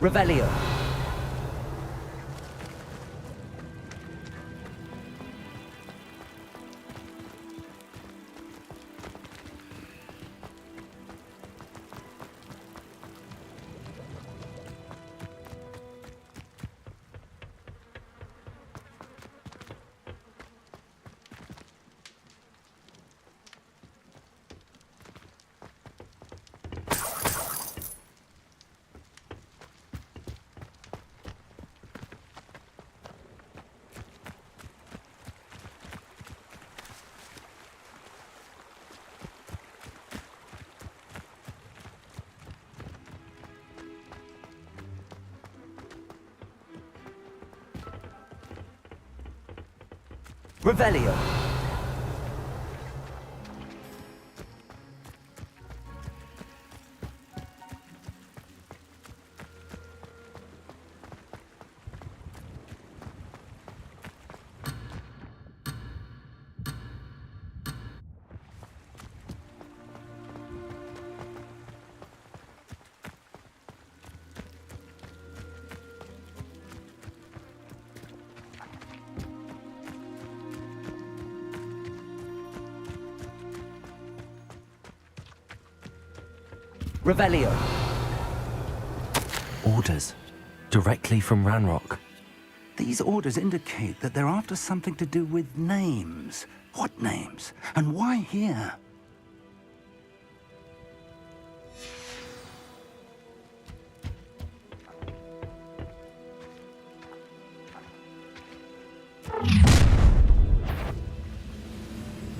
Revelio. Revelio. Revelio. Orders. Directly from Ranrock. These orders indicate that they're after something to do with names. What names? And why here?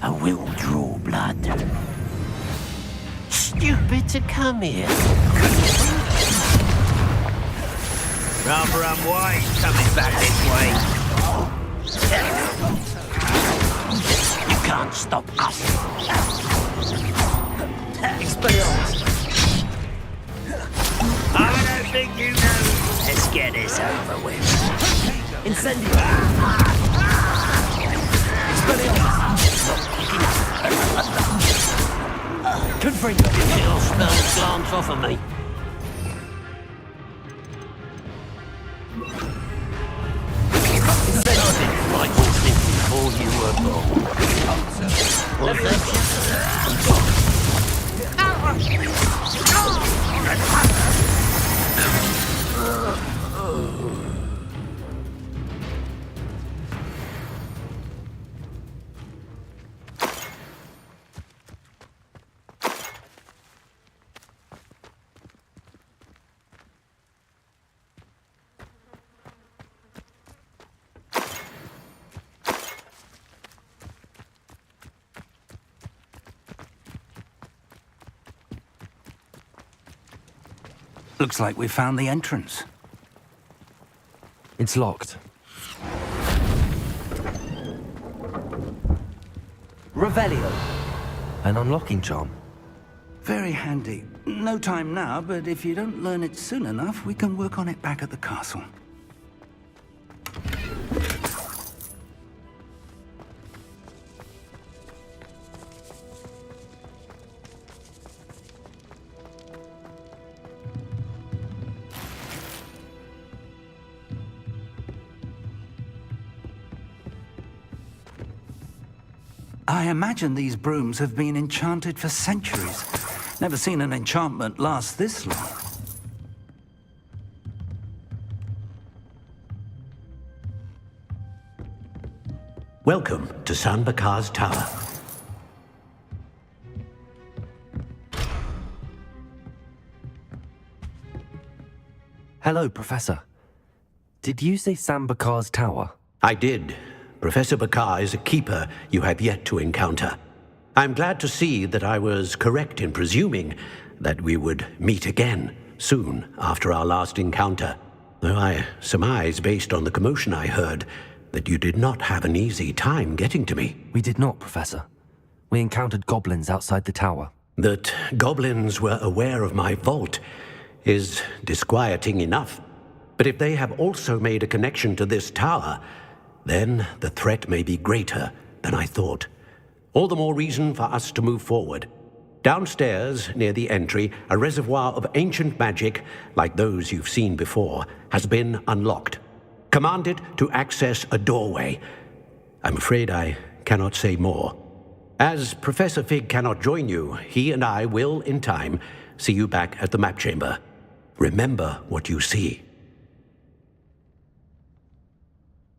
I will draw blood. Stupid to come here. Rather unwise coming back this way. You can't stop us. Expelliarmus. I don't think you know. Let's get this over with. Incendio. Confringo. It'll spell the glance off of me. I've been frightened since before you were born. Was that Looks like we found the entrance. It's locked. Revelio. An unlocking charm. Very handy. No time now, but if you don't learn it soon enough, we can work on it back at the castle. I imagine these brooms have been enchanted for centuries. Never seen an enchantment last this long. Welcome to San Bakar's Tower. Hello, Professor. Did you say San Bakar's Tower? I did. Professor Bakar is a keeper you have yet to encounter. I'm glad to see that I was correct in presuming that we would meet again soon after our last encounter, though I surmise, based on the commotion I heard, that you did not have an easy time getting to me. We did not, Professor. We encountered goblins outside the tower. That goblins were aware of my vault is disquieting enough. But if they have also made a connection to this tower, then the threat may be greater than I thought. All the more reason for us to move forward. Downstairs, near the entry, a reservoir of ancient magic, like those you've seen before, has been unlocked. Commanded to access a doorway. I'm afraid I cannot say more. As Professor Fig cannot join you, he and I will, in time, see you back at the map chamber. Remember what you see.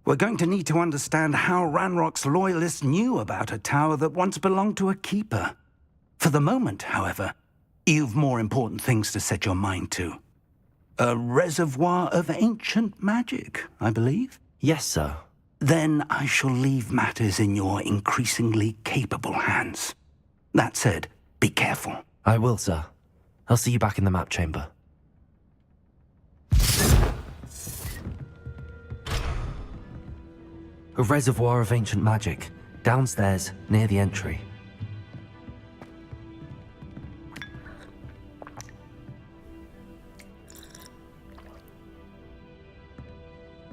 We're going to need to understand how Ranrock's loyalists knew about a tower that once belonged to a keeper. For the moment, however, you've more important things to set your mind to. A reservoir of ancient magic, I believe? Yes, sir. Then I shall leave matters in your increasingly capable hands. That said, be careful. I will, sir. I'll see you back in the map chamber. A reservoir of ancient magic, downstairs, near the entry.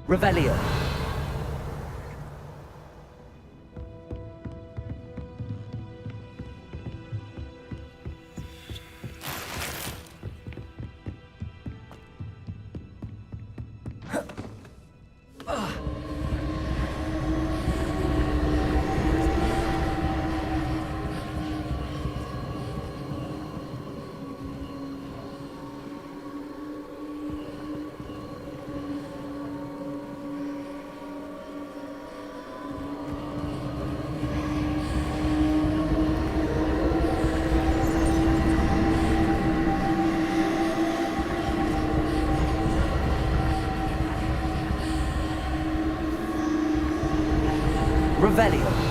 Revelio. Revelio.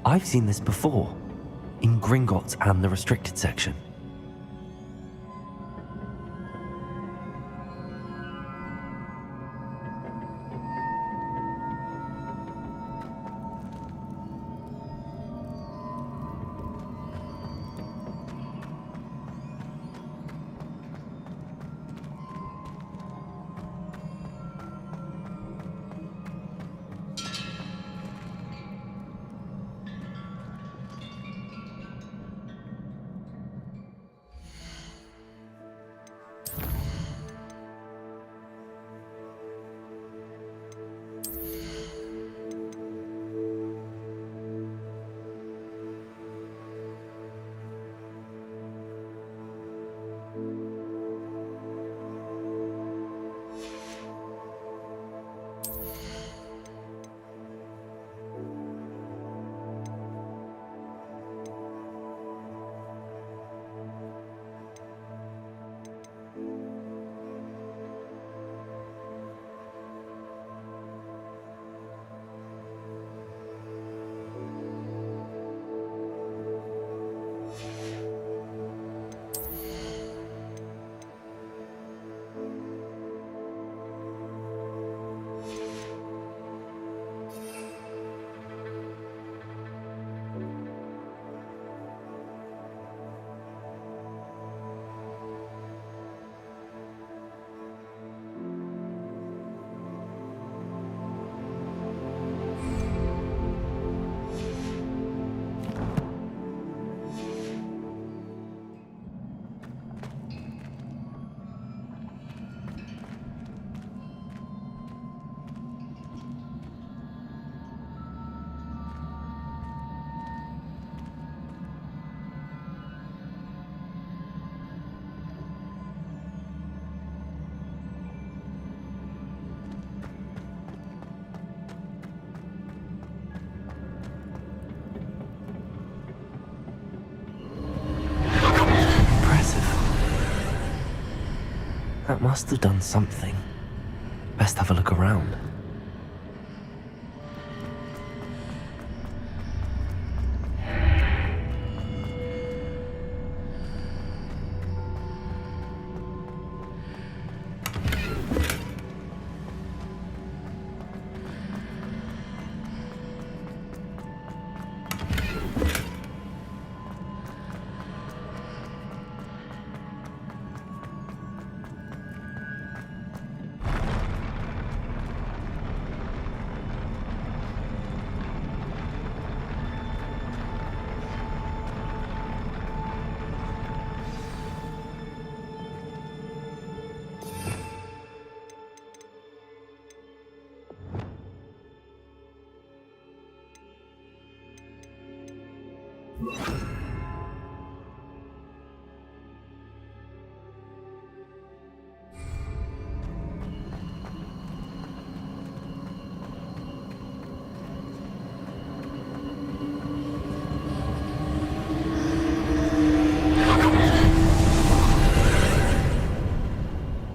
I've seen this before, in Gringotts and the restricted section. That must have done something. Best have a look around.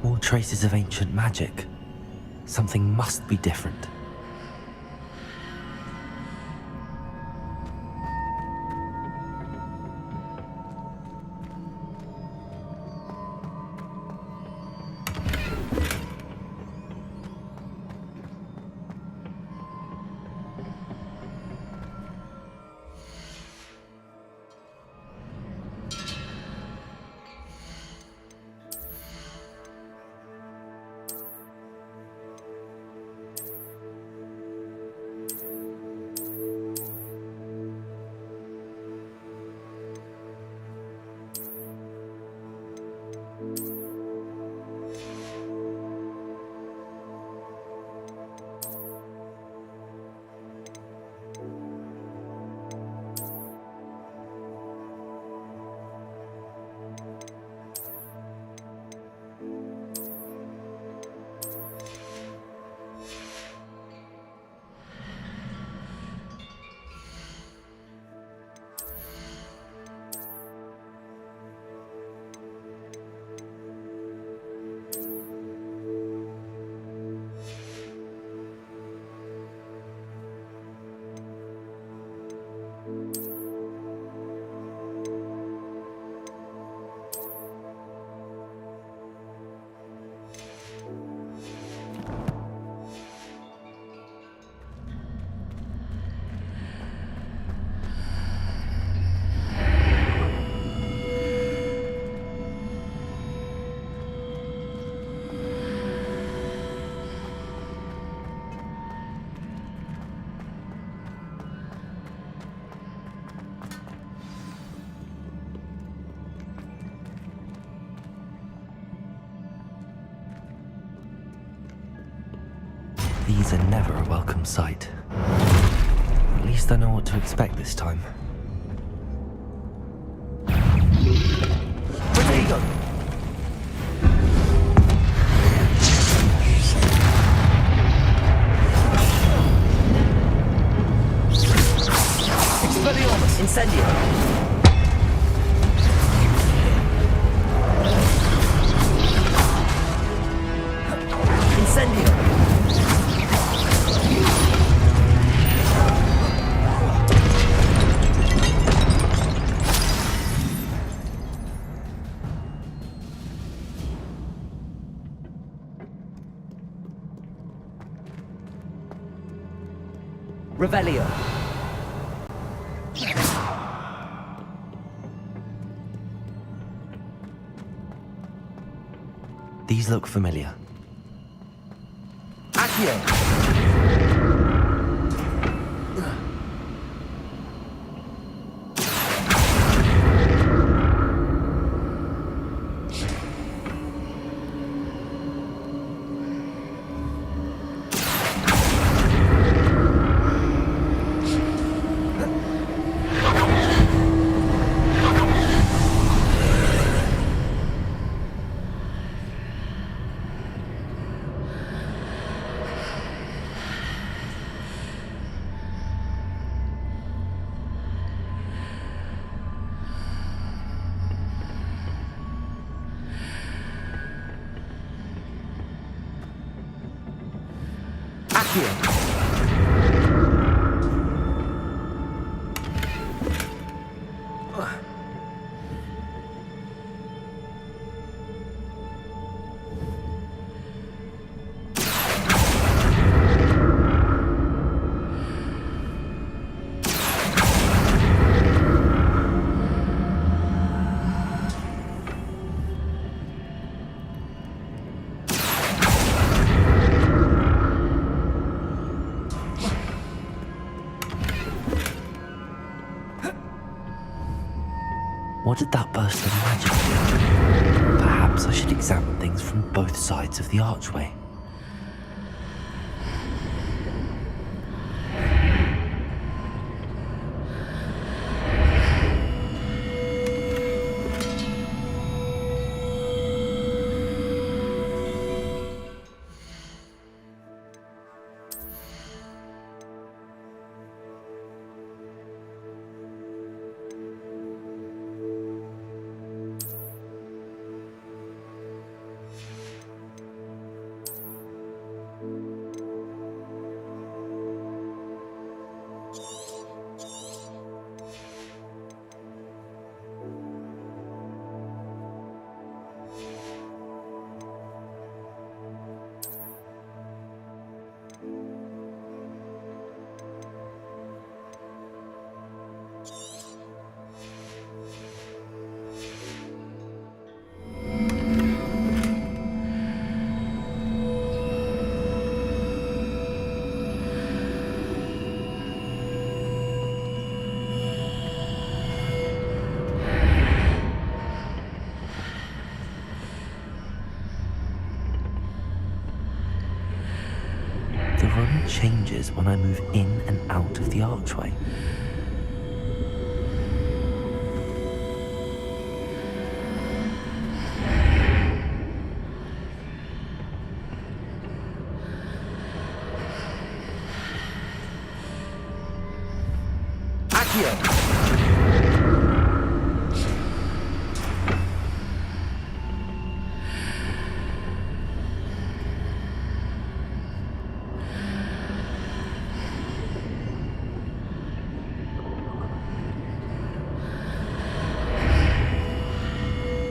More traces of ancient magic. Something must be different. These are never a welcome sight. At least I know what to expect this time. Rodrigo! Expelliarmus, incendio! Incendio! Revelio. These look familiar. Accio. Accio. What did that burst of magic do? Perhaps I should examine things from both sides of the archway. The room changes when I move in and out of the archway. Accio.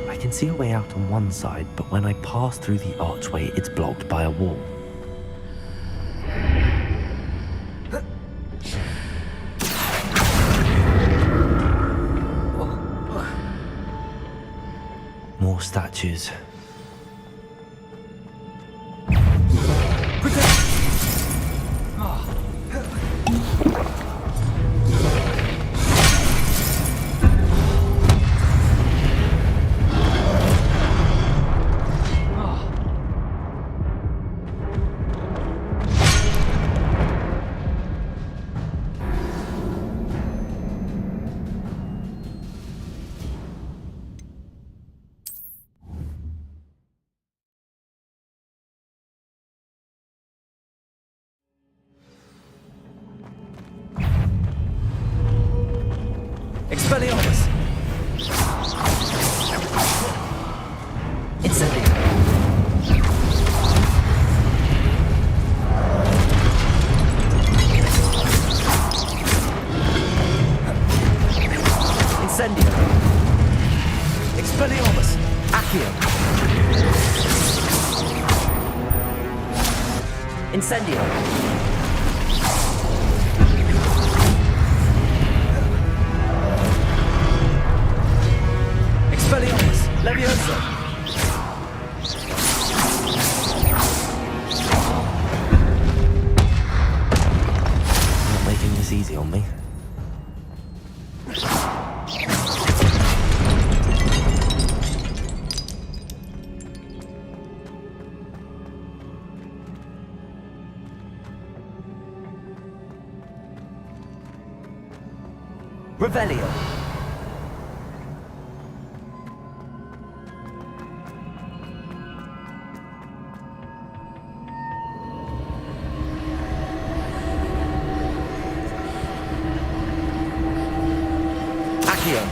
I can see a way out on one side, but when I pass through the archway, it's blocked by a wall. More statues. Expelliarmus! Incendio! Incendio! Expelliarmus! Accio! Incendio! Expelliarmus! Leviosa! Not making this easy on me. Revelio! Accio!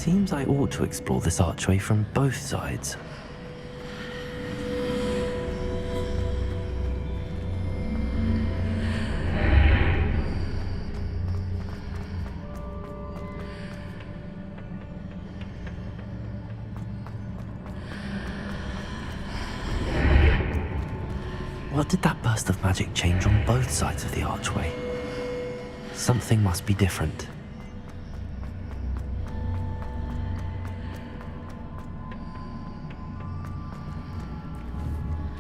Seems I ought to explore this archway from both sides. What did that burst of magic change on both sides of the archway? Something must be different.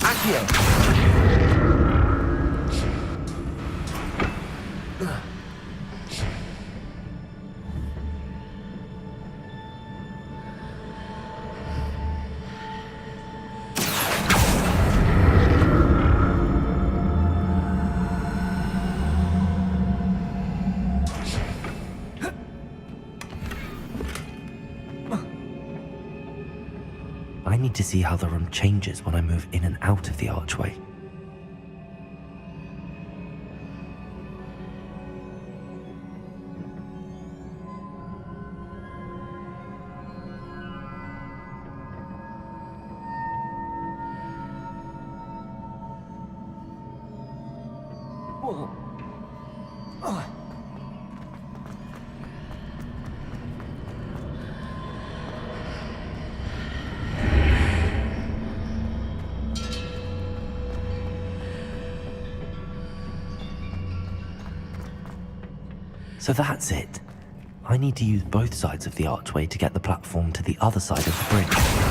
Accio! I need to see how the room changes when I move in and out of the archway. So that's it. I need to use both sides of the archway to get the platform to the other side of the bridge.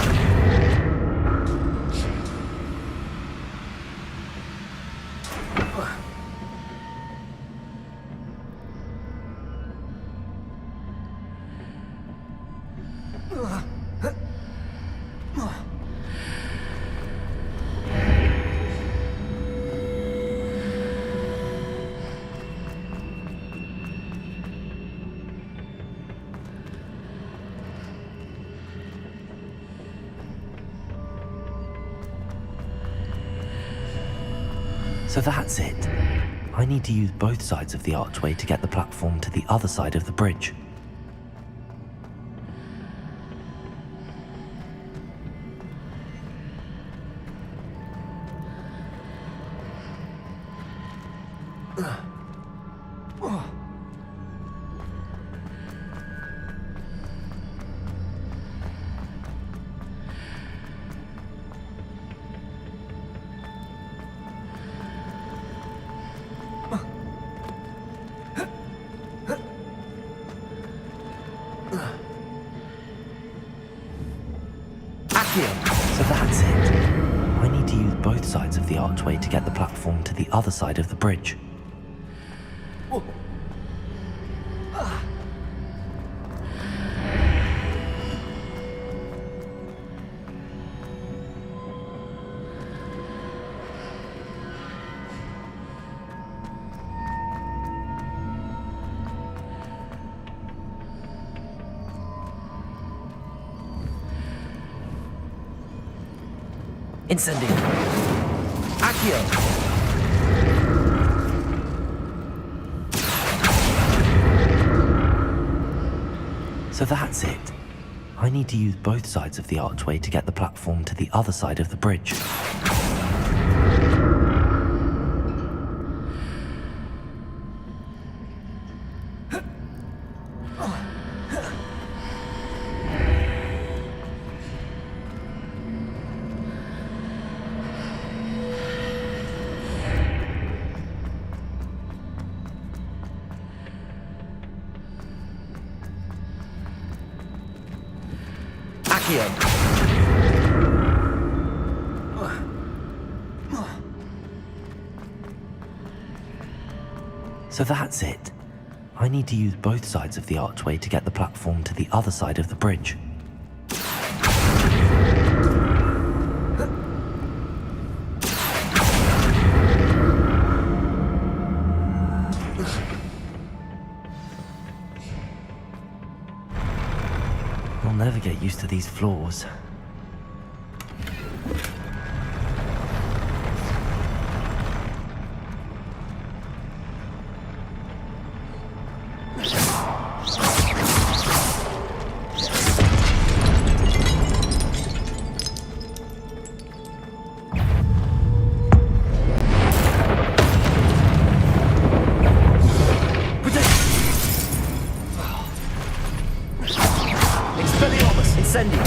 So that's it. I need to use both sides of the archway to get the platform to the other side of the bridge. So that's it. I need to use both sides of the archway to get the platform to the other side of the bridge. Incendio. Accio. So that's it. I need to use both sides of the archway to get the platform to the other side of the bridge. So that's it. I need to use both sides of the archway to get the platform to the other side of the bridge. I'll never get used to these floors. Incendio.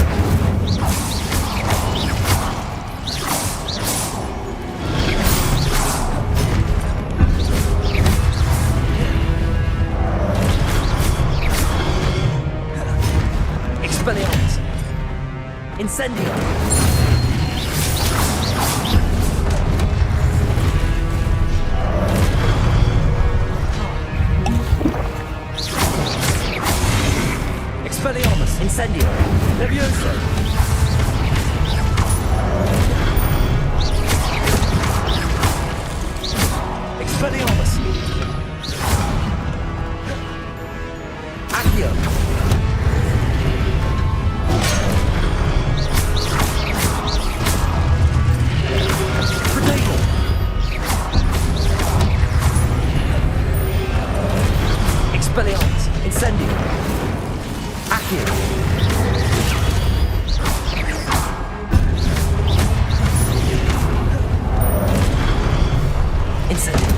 Expelliarmus. Incendio. Expelliarmus. Incendio. Levioso. Expelliarmus. Accio. Predator. Expelliarmus. Incendio. Accio. Incendio.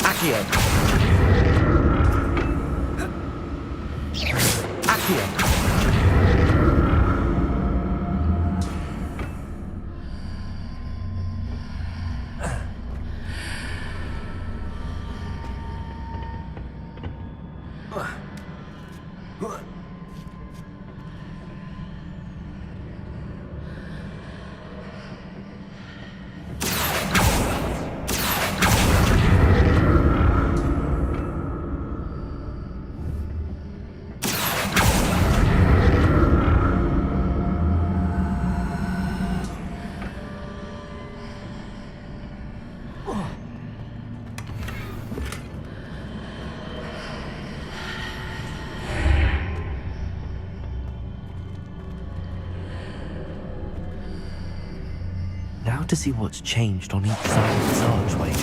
Accio. Accio. Now to see what's changed on each side of this archway.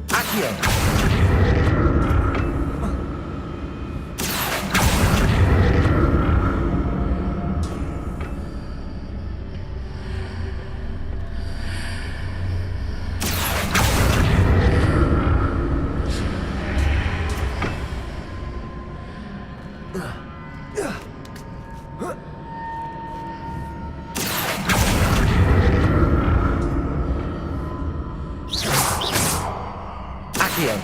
Accio. Accio.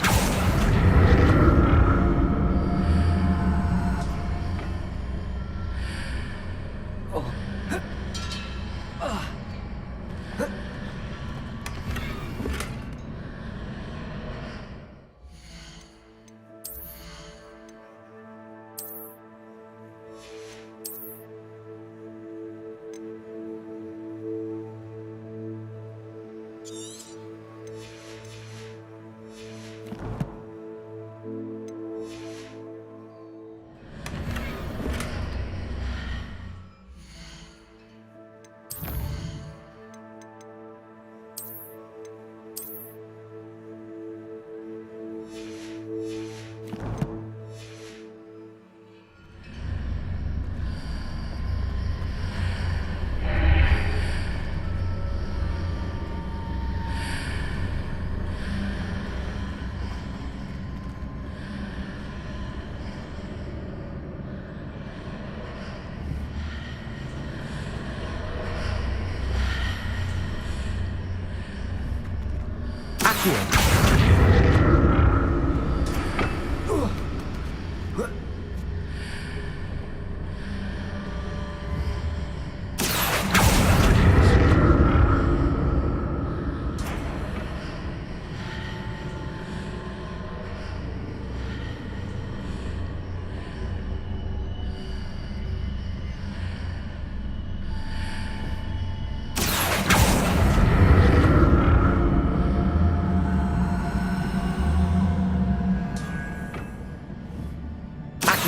Accio.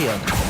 Accio.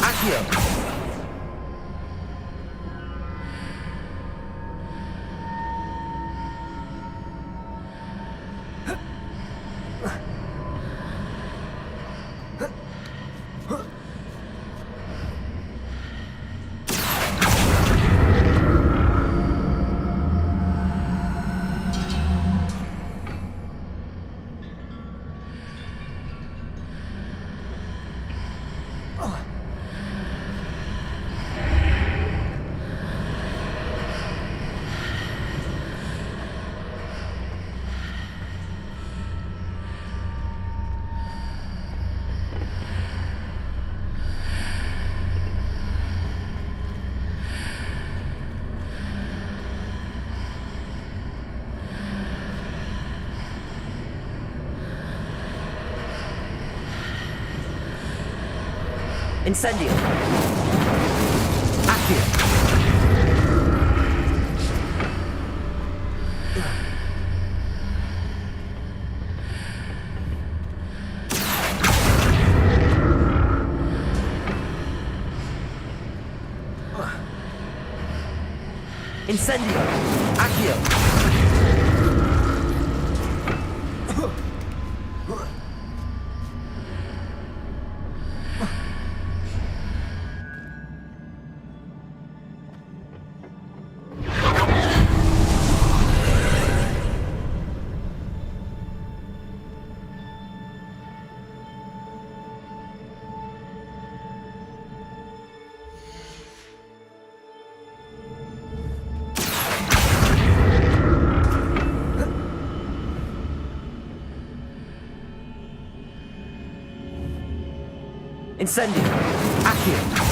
Accio. Incendio. Accio. Incendio. Accio. Incendio. Accio.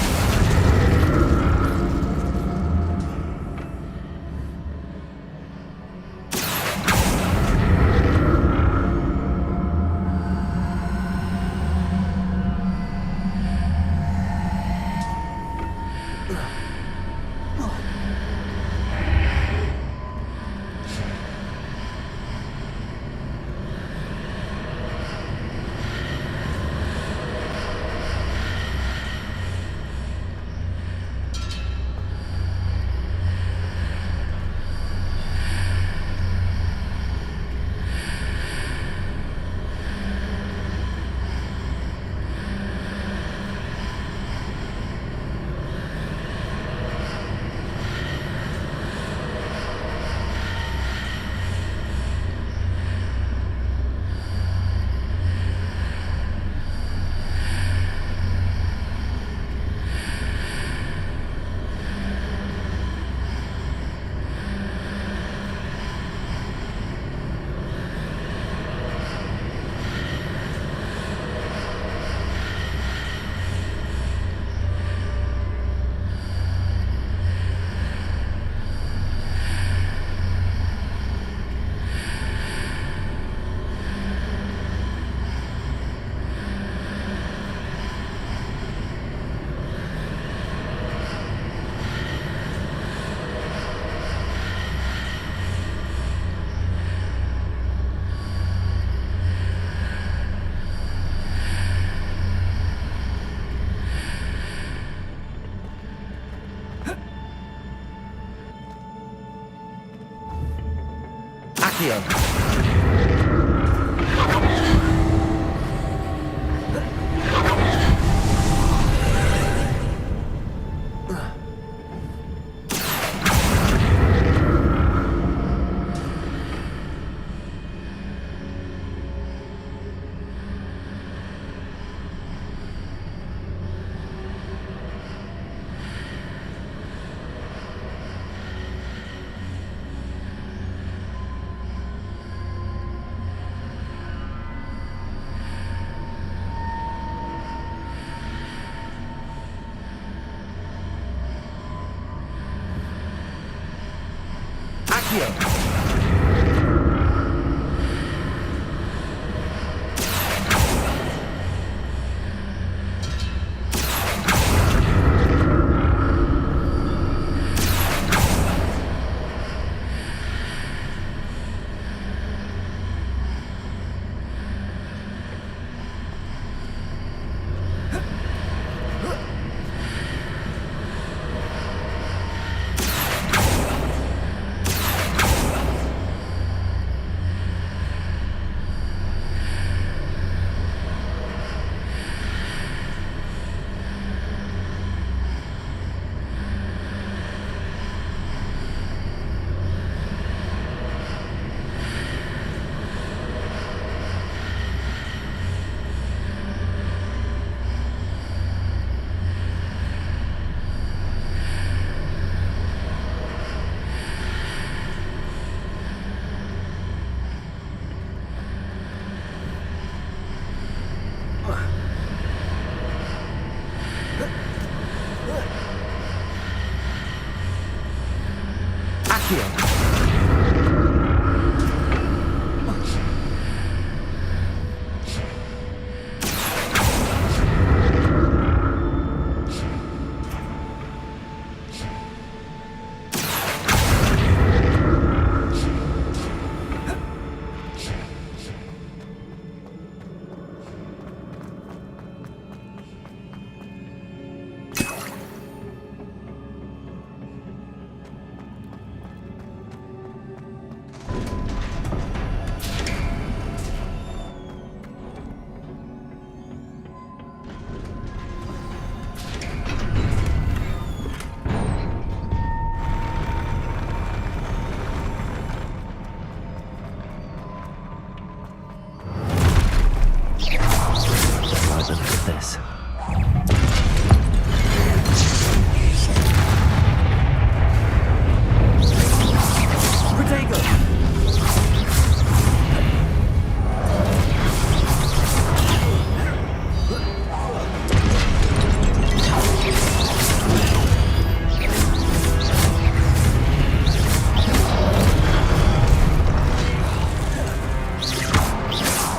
Accio. Accio. Accio. Like the look of this. Protego.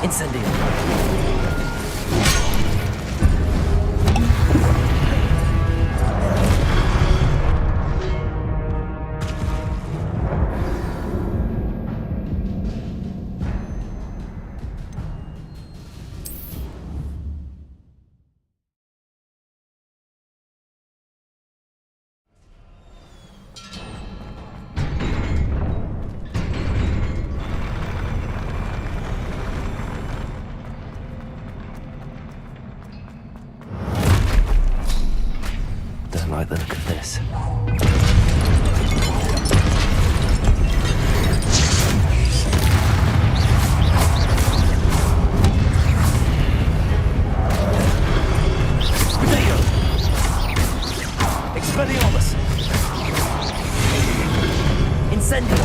Incendio. Don't like the look of this. Protego. Expelliarmus. Incendio.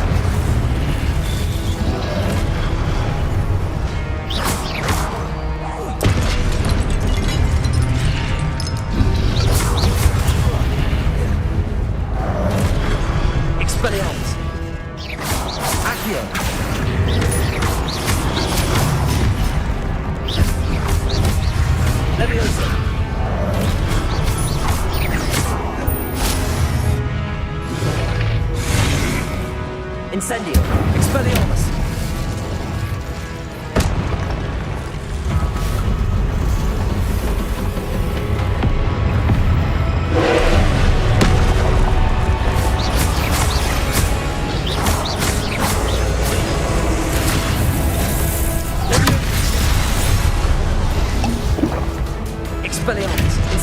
Expelliarmus. Accio. Leviosa. Incendio. Expelliarmus.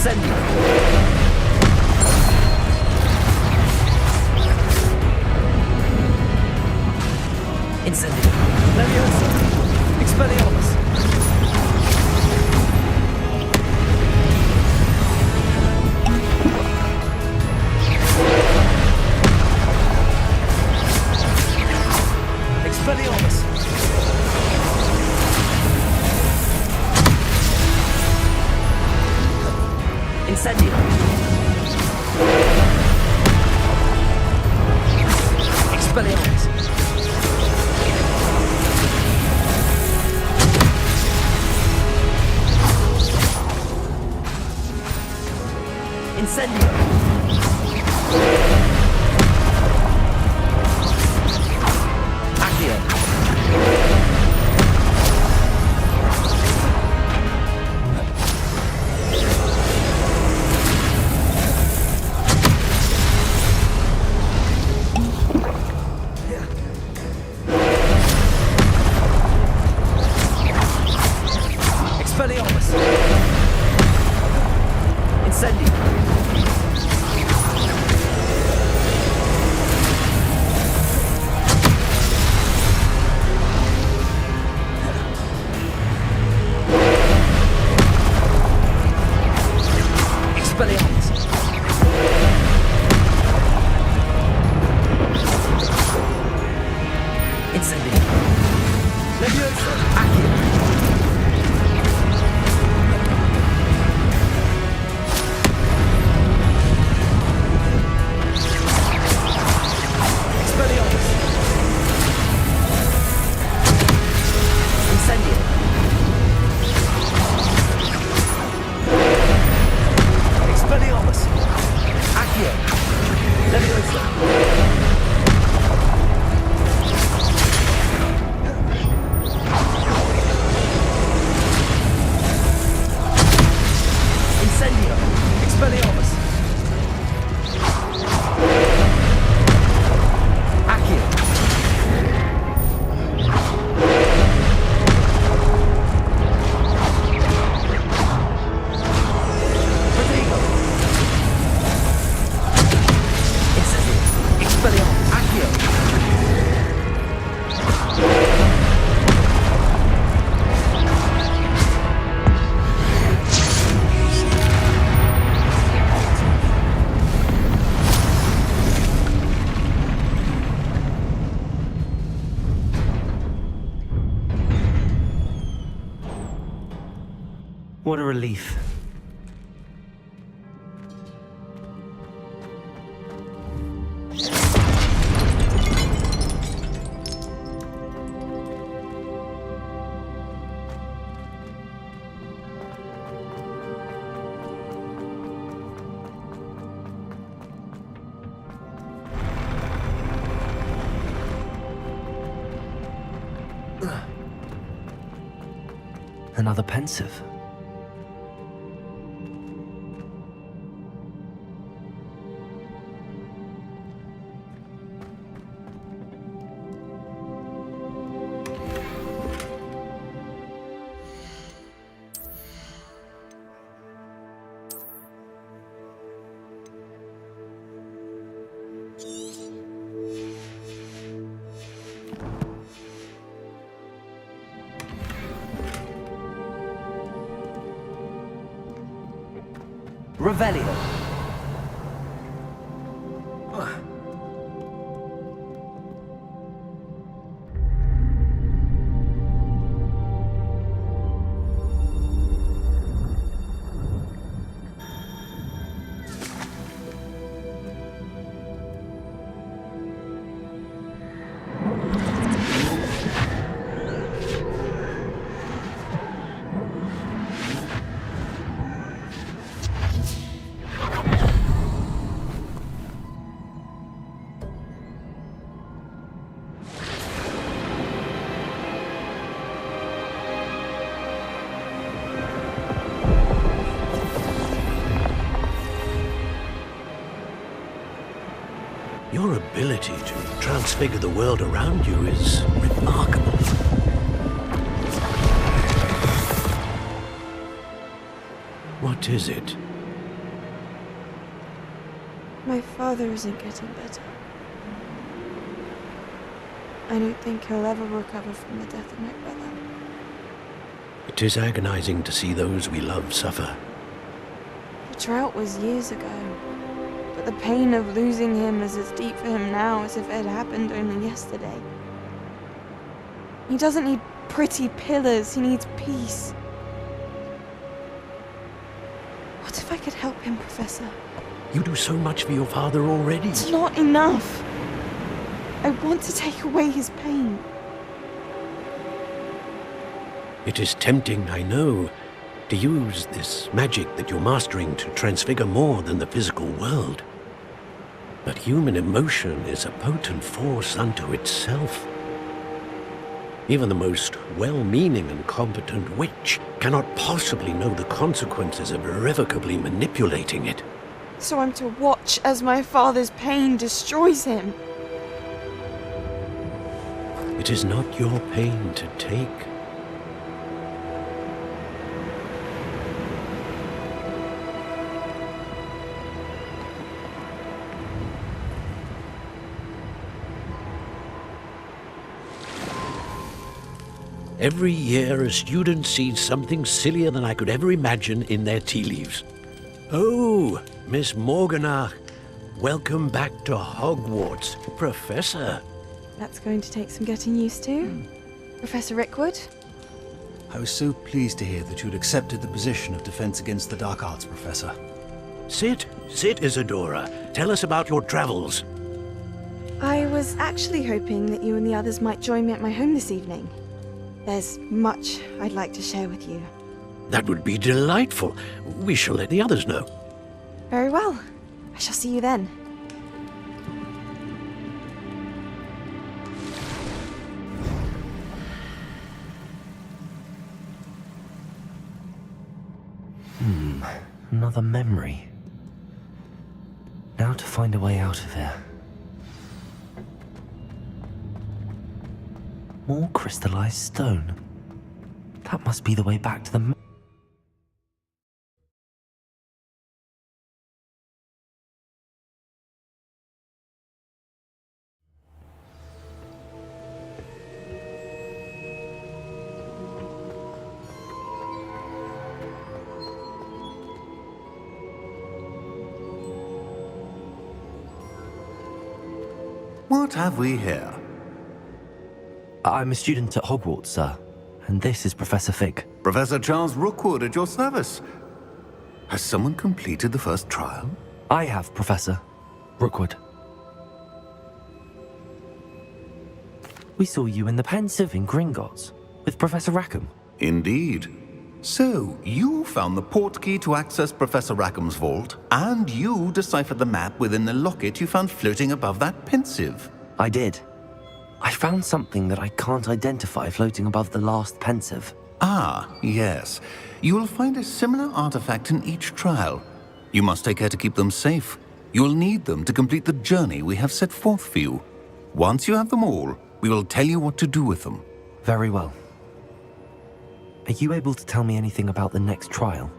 Incendio. Incendio. Leviosa. Expelliarmus. Expelliarmus. Incendio. Expelliarmus. Incendio. Accio. Expelliarmus. Incendio. Expelliarmus. Incendio. Leviosa. Accio. Expelliarmus. Incendio. Expelliarmus. Accio. Leviosa. Incendio. Expelliarmus. Accio. Protego. Incendio. Expelliarmus. Accio. What a relief. Another pensive. Revelio. Your ability to transfigure the world around you is remarkable. What is it? father isn't getting better. I don't think he'll ever recover from the death of my brother. It is agonizing to see those we love suffer. The drought was years ago, but the pain of losing him is as deep for him now as if it had happened only yesterday. He doesn't need pretty pillars, he needs peace. What if I could help him, Professor? You do so much for your father already. It's not enough. I want to take away his pain. It is tempting, I know, to use this magic that you're mastering to transfigure more than the physical world. But human emotion is a potent force unto itself. Even the most well-meaning and competent witch cannot possibly know the consequences of irrevocably manipulating it. So I'm to watch as my father's pain destroys him. It is not your pain to take. Every year, a student sees something sillier than I could ever imagine in their tea leaves. Oh, Miss Morganach, welcome back to Hogwarts, Professor. That's going to take some getting used to. Professor Rickwood? I was so pleased to hear that you'd accepted the position of Defense Against the Dark Arts, Professor. Sit, Isadora. Tell us about your travels. I was actually hoping that you and the others might join me at my home this evening. There's much I'd like to share with you. That would be delightful. We shall let the others know. Very well. I shall see you then. Another memory. Now to find a way out of here. More crystallized stone. That must be the way back to the... What have we here? I'm a student at Hogwarts, sir. And this is Professor Fig. Professor Charles Rookwood at your service. Has someone completed the first trial? I have, Professor Rookwood. We saw you in the Pensive in Gringotts with Professor Rackham. Indeed. So, you found the portkey to access Professor Rackham's vault, and you deciphered the map within the locket you found floating above that Pensive. I did. I found something that I can't identify floating above the last Pensive. Ah, yes. You will find a similar artifact in each trial. You must take care to keep them safe. You will need them to complete the journey we have set forth for you. Once you have them all, we will tell you what to do with them. Very well. Are you able to tell me anything about the next trial?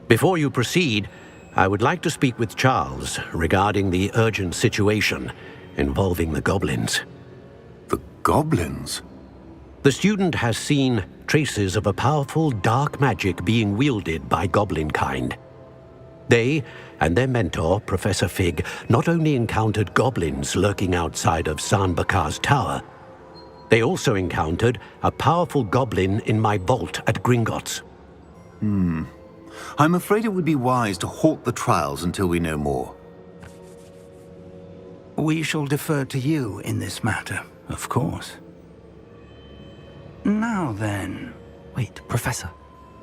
Before you proceed, I would like to speak with Charles regarding the urgent situation involving the goblins. The goblins? The student has seen traces of a powerful dark magic being wielded by goblin kind. They and their mentor, Professor Fig, not only encountered goblins lurking outside of San Bakar's tower, they also encountered a powerful goblin in my vault at Gringotts. I'm afraid it would be wise to halt the trials until we know more. We shall defer to you in this matter, of course. Now then... Wait, Professor.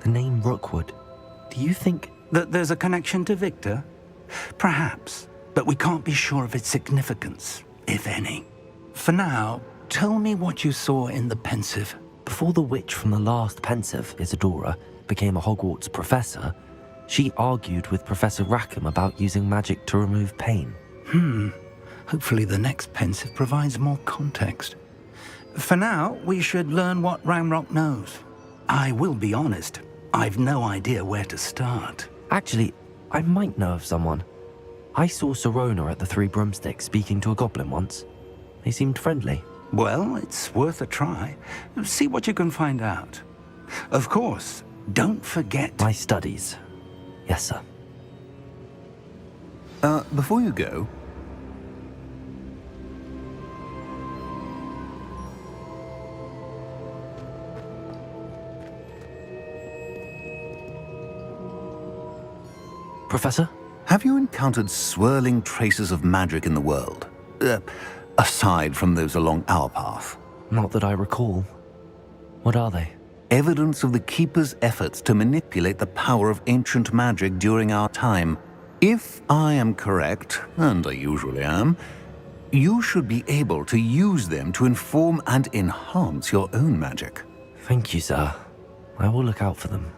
The name Rookwood. Do you think... that there's a connection to Victor? Perhaps, but we can't be sure of its significance, if any. For now, tell me what you saw in the Pensive. Before the witch from the last Pensive, Isadora, became a Hogwarts professor, she argued with Professor Rackham about using magic to remove pain. Hopefully the next Pensive provides more context. For now, we should learn what Ranrock knows. I will be honest, I've no idea where to start. Actually, I might know of someone. I saw Sirona at the Three Broomsticks speaking to a goblin once. They seemed friendly. Well, it's worth a try. See what you can find out. Of course, don't forget... My studies. Yes, sir. Before you go, Professor? have you encountered swirling traces of magic in the world? Aside from those along our path. Not that I recall. What are they? Evidence of the Keeper's efforts to manipulate the power of ancient magic during our time. If I am correct, and I usually am, you should be able to use them to inform and enhance your own magic. Thank you, sir. I will look out for them.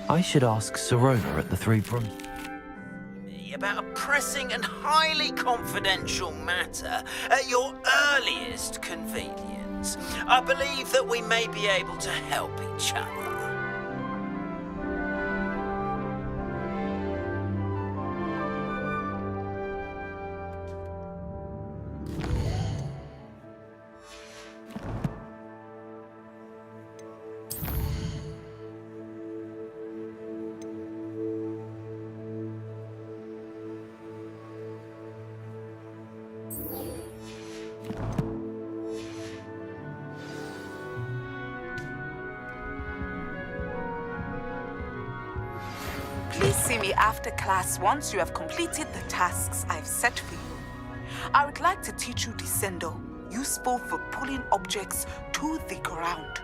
I should ask Sirona at the Three Broomsticks. About a pressing and highly confidential matter at your earliest convenience. I believe that we may be able to help each other. Please see me after class once you have completed the tasks I've set for you. I would like to teach you Descendo, useful for pulling objects to the ground.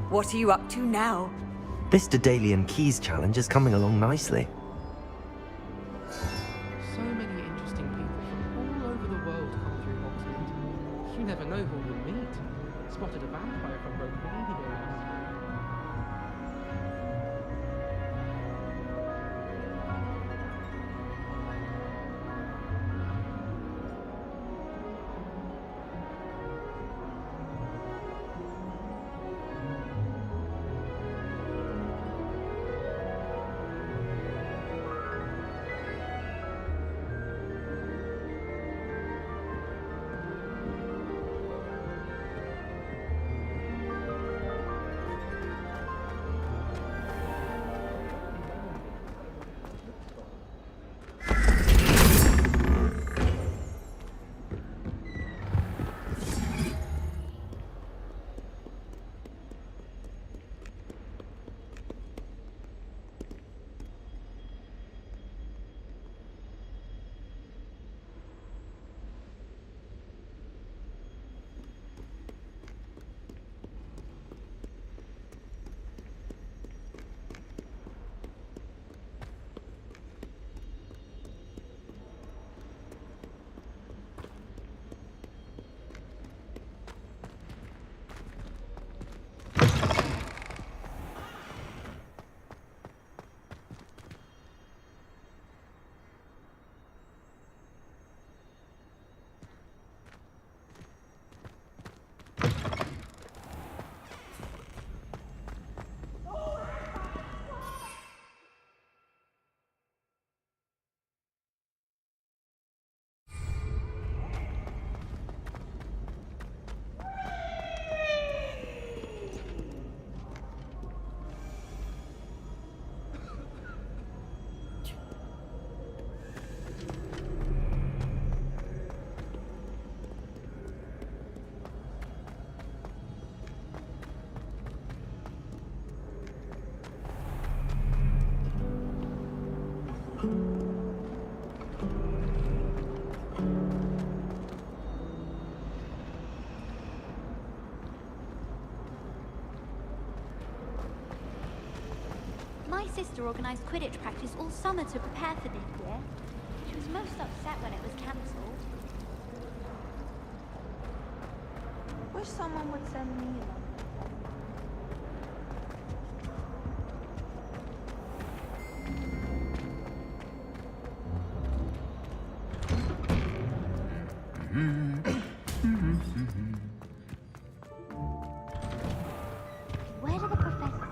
What are you up to now? This Daedalian Keys challenge is coming along nicely. So many interesting people from all over the world come through Hogsmeade. You never know who you'll meet. Spotted a vampire from Rogue Radio last week. My sister organised Quidditch practice all summer to prepare for this year. She was most upset when it was cancelled. Wish someone would send me one. Where did the professor...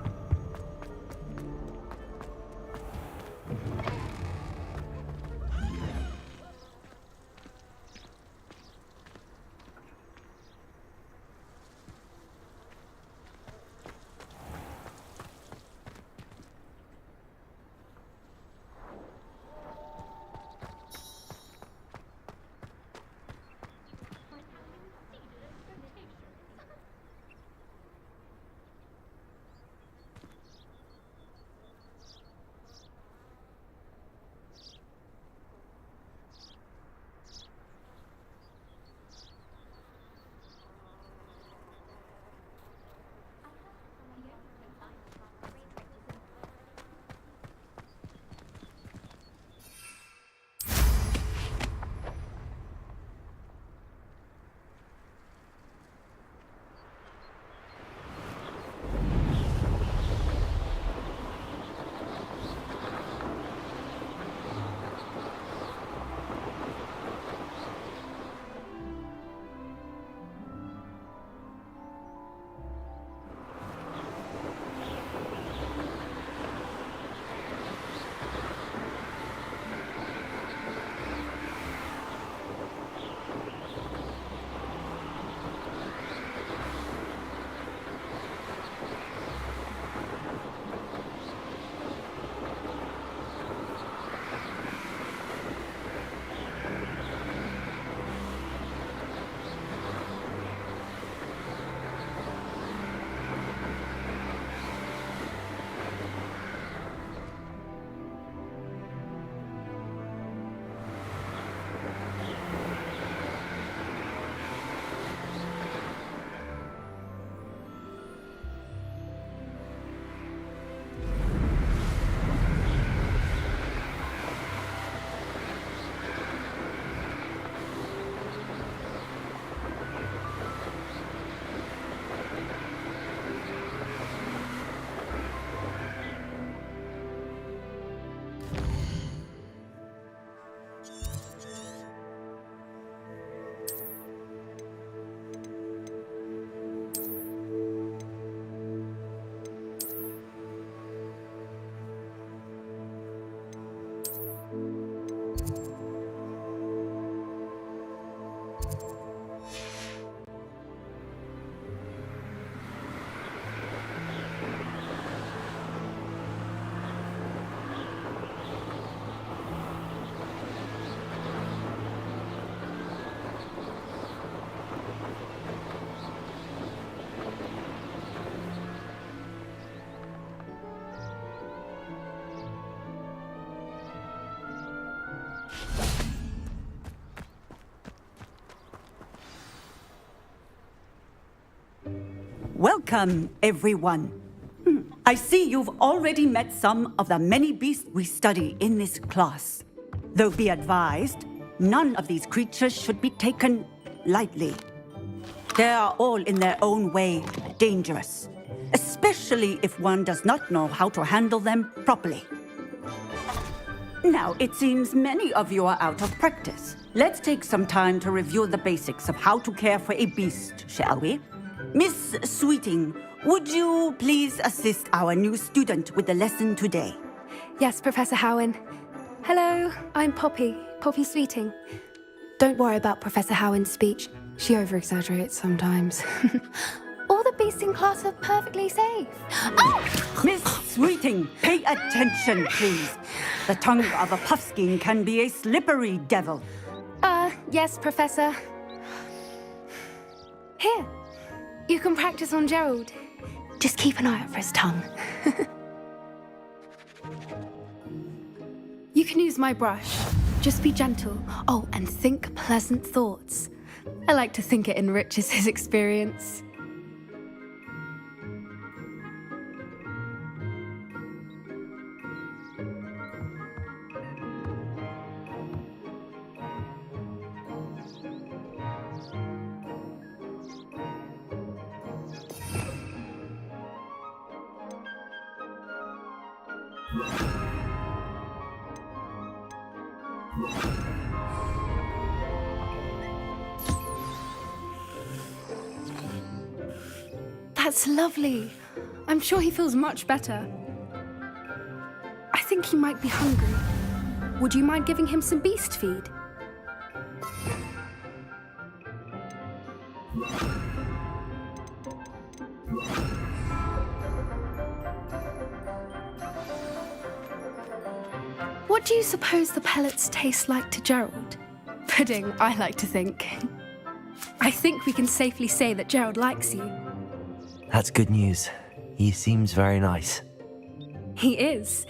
Welcome, everyone. I see you've already met some of the many beasts we study in this class. Though be advised, none of these creatures should be taken lightly. They are all in their own way dangerous, especially if one does not know how to handle them properly. Now, it seems many of you are out of practice. Let's take some time to review the basics of how to care for a beast, shall we? Miss Sweeting, would you please assist our new student with the lesson today? Yes, Professor Howen. Hello, I'm Poppy Sweeting. Don't worry about Professor Howen's speech. She over-exaggerates sometimes. All the beasts in class are perfectly safe. Oh! Miss Sweeting, pay attention, please. The tongue of a puffskein can be a slippery devil. Yes, Professor. Here, you can practice on Gerald. Just keep an eye out for his tongue. You can use my brush. Just be gentle. Oh, and think pleasant thoughts. I like to think it enriches his experience. That's lovely. I'm sure he feels much better. I think he might be hungry. Would you mind giving him some beast feed? What do you suppose the pellets taste like to Gerald? Pudding, I like to think. I think we can safely say that Gerald likes you. That's good news. He seems very nice. He is.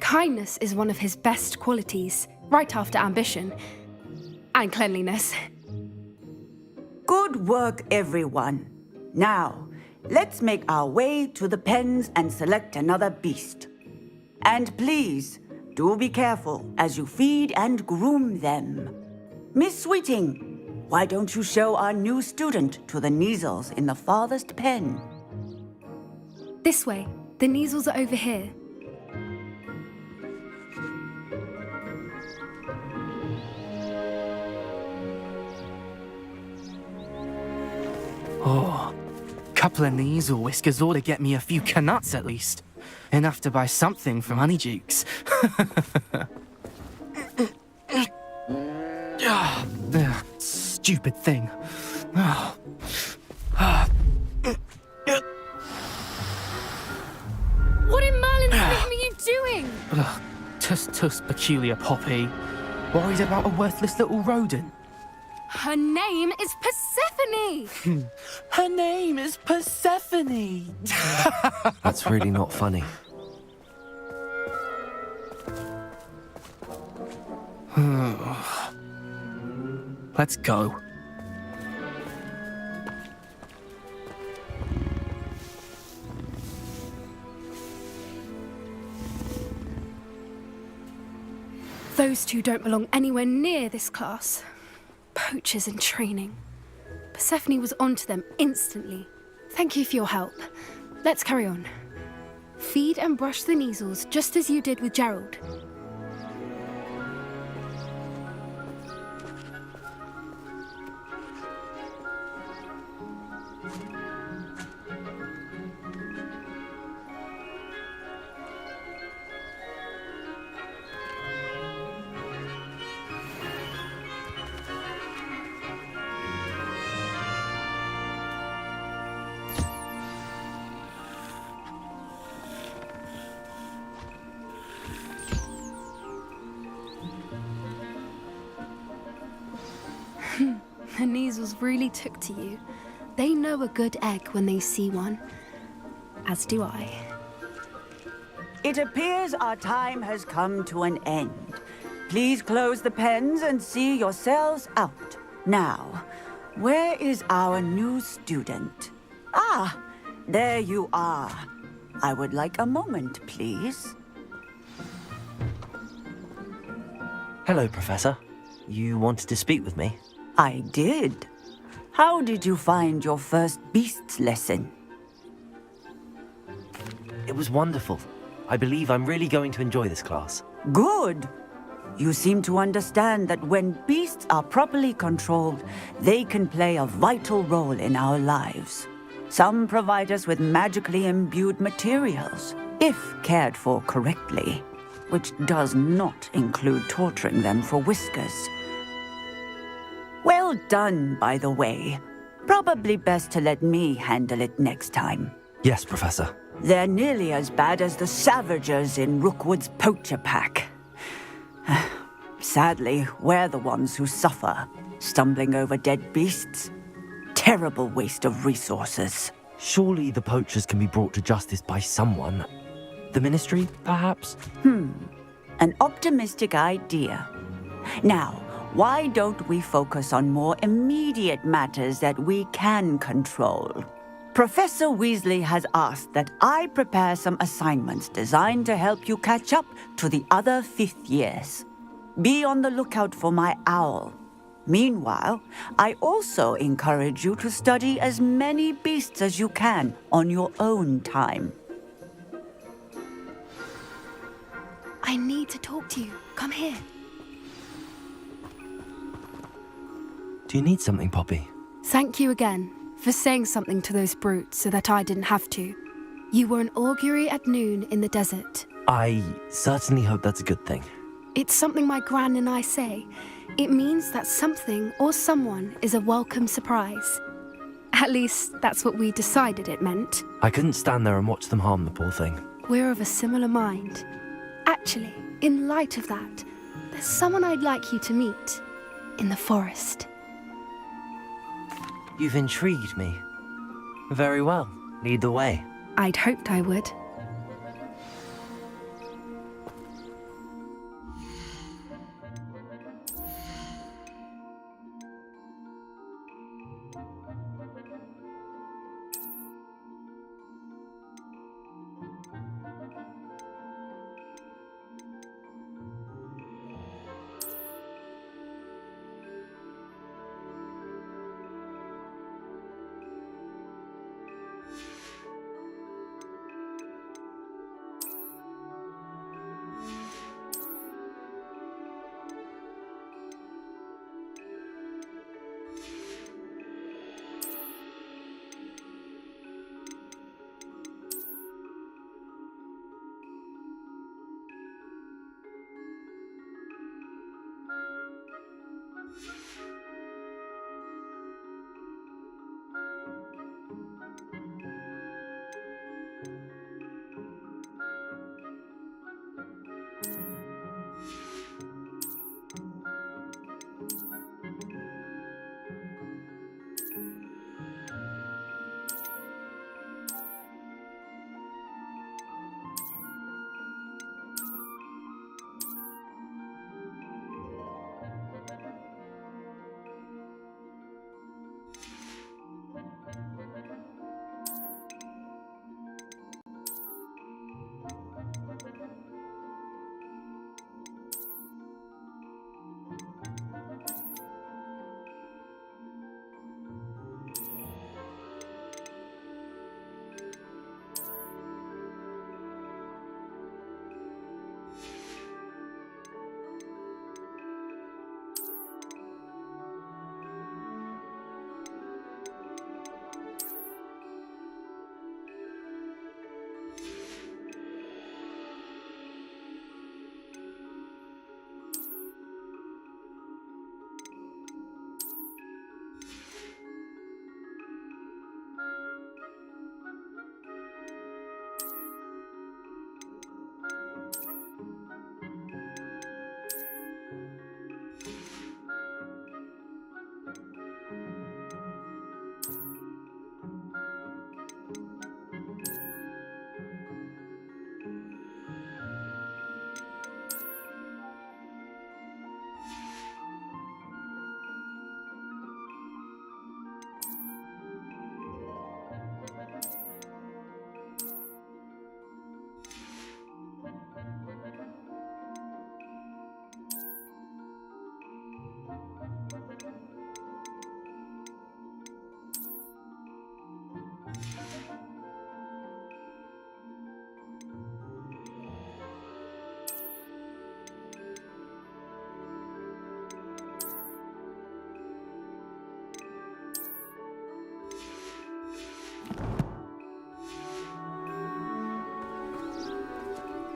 Kindness is one of his best qualities, right after ambition. And cleanliness. Good work, everyone. Now, let's make our way to the pens and select another beast. And please, do be careful as you feed and groom them. Miss Sweeting, why don't you show our new student to the Neasels in the farthest pen? This way. The Neasels are over here. Oh, couple of Neasel whiskers ought to get me a few canuts at least. Enough to buy something from Honeydukes. Stupid thing. What in Merlin's name are you doing? Tuss, peculiar Poppy. Worried about a worthless little rodent. Her name is Persephone! Her name is Persephone! That's really not funny. Let's go. Those two don't belong anywhere near this class. Poachers in training. Persephone was onto them instantly. Thank you for your help. Let's carry on. Feed and brush the Neasels just as you did with Gerald. The Neasels really took to you. They know a good egg when they see one. As do I. It appears our time has come to an end. Please close the pens and see yourselves out. Now, where is our new student? Ah, There you are. I would like a moment, please. Hello, Professor. You wanted to speak with me? I did. How did you find your first beasts lesson? It was wonderful. I believe I'm really going to enjoy this class. Good. You seem to understand that when beasts are properly controlled, they can play a vital role in our lives. Some provide us with magically imbued materials, if cared for correctly, which does not include torturing them for whiskers. Well done, by the way. Probably best to let me handle it next time. Yes, Professor. They're nearly as bad as the Savagers in Rookwood's poacher pack. Sadly, we're the ones who suffer, stumbling over dead beasts. Terrible waste of resources. Surely the poachers can be brought to justice by someone. The Ministry, perhaps? An optimistic idea. Now, why don't we focus on more immediate matters that we can control? Professor Weasley has asked that I prepare some assignments designed to help you catch up to the other fifth years. Be on the lookout for my owl. Meanwhile, I also encourage you to study as many beasts as you can on your own time. I need to talk to you. Come here. Do you need something, Poppy? Thank you again for saying something to those brutes so that I didn't have to. You were an augury at noon in the desert. I certainly hope that's a good thing. It's something my gran and I say. It means that something or someone is a welcome surprise. At least, that's what we decided it meant. I couldn't stand there and watch them harm the poor thing. We're of a similar mind. Actually, in light of that, there's someone I'd like you to meet in the forest. You've intrigued me. Very well. Lead the way. I'd hoped I would.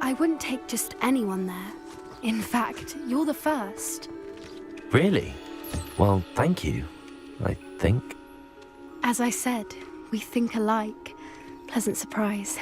I wouldn't take just anyone there. In fact, you're the first. Really? Well, thank you, I think. As I said, we think alike. Pleasant surprise.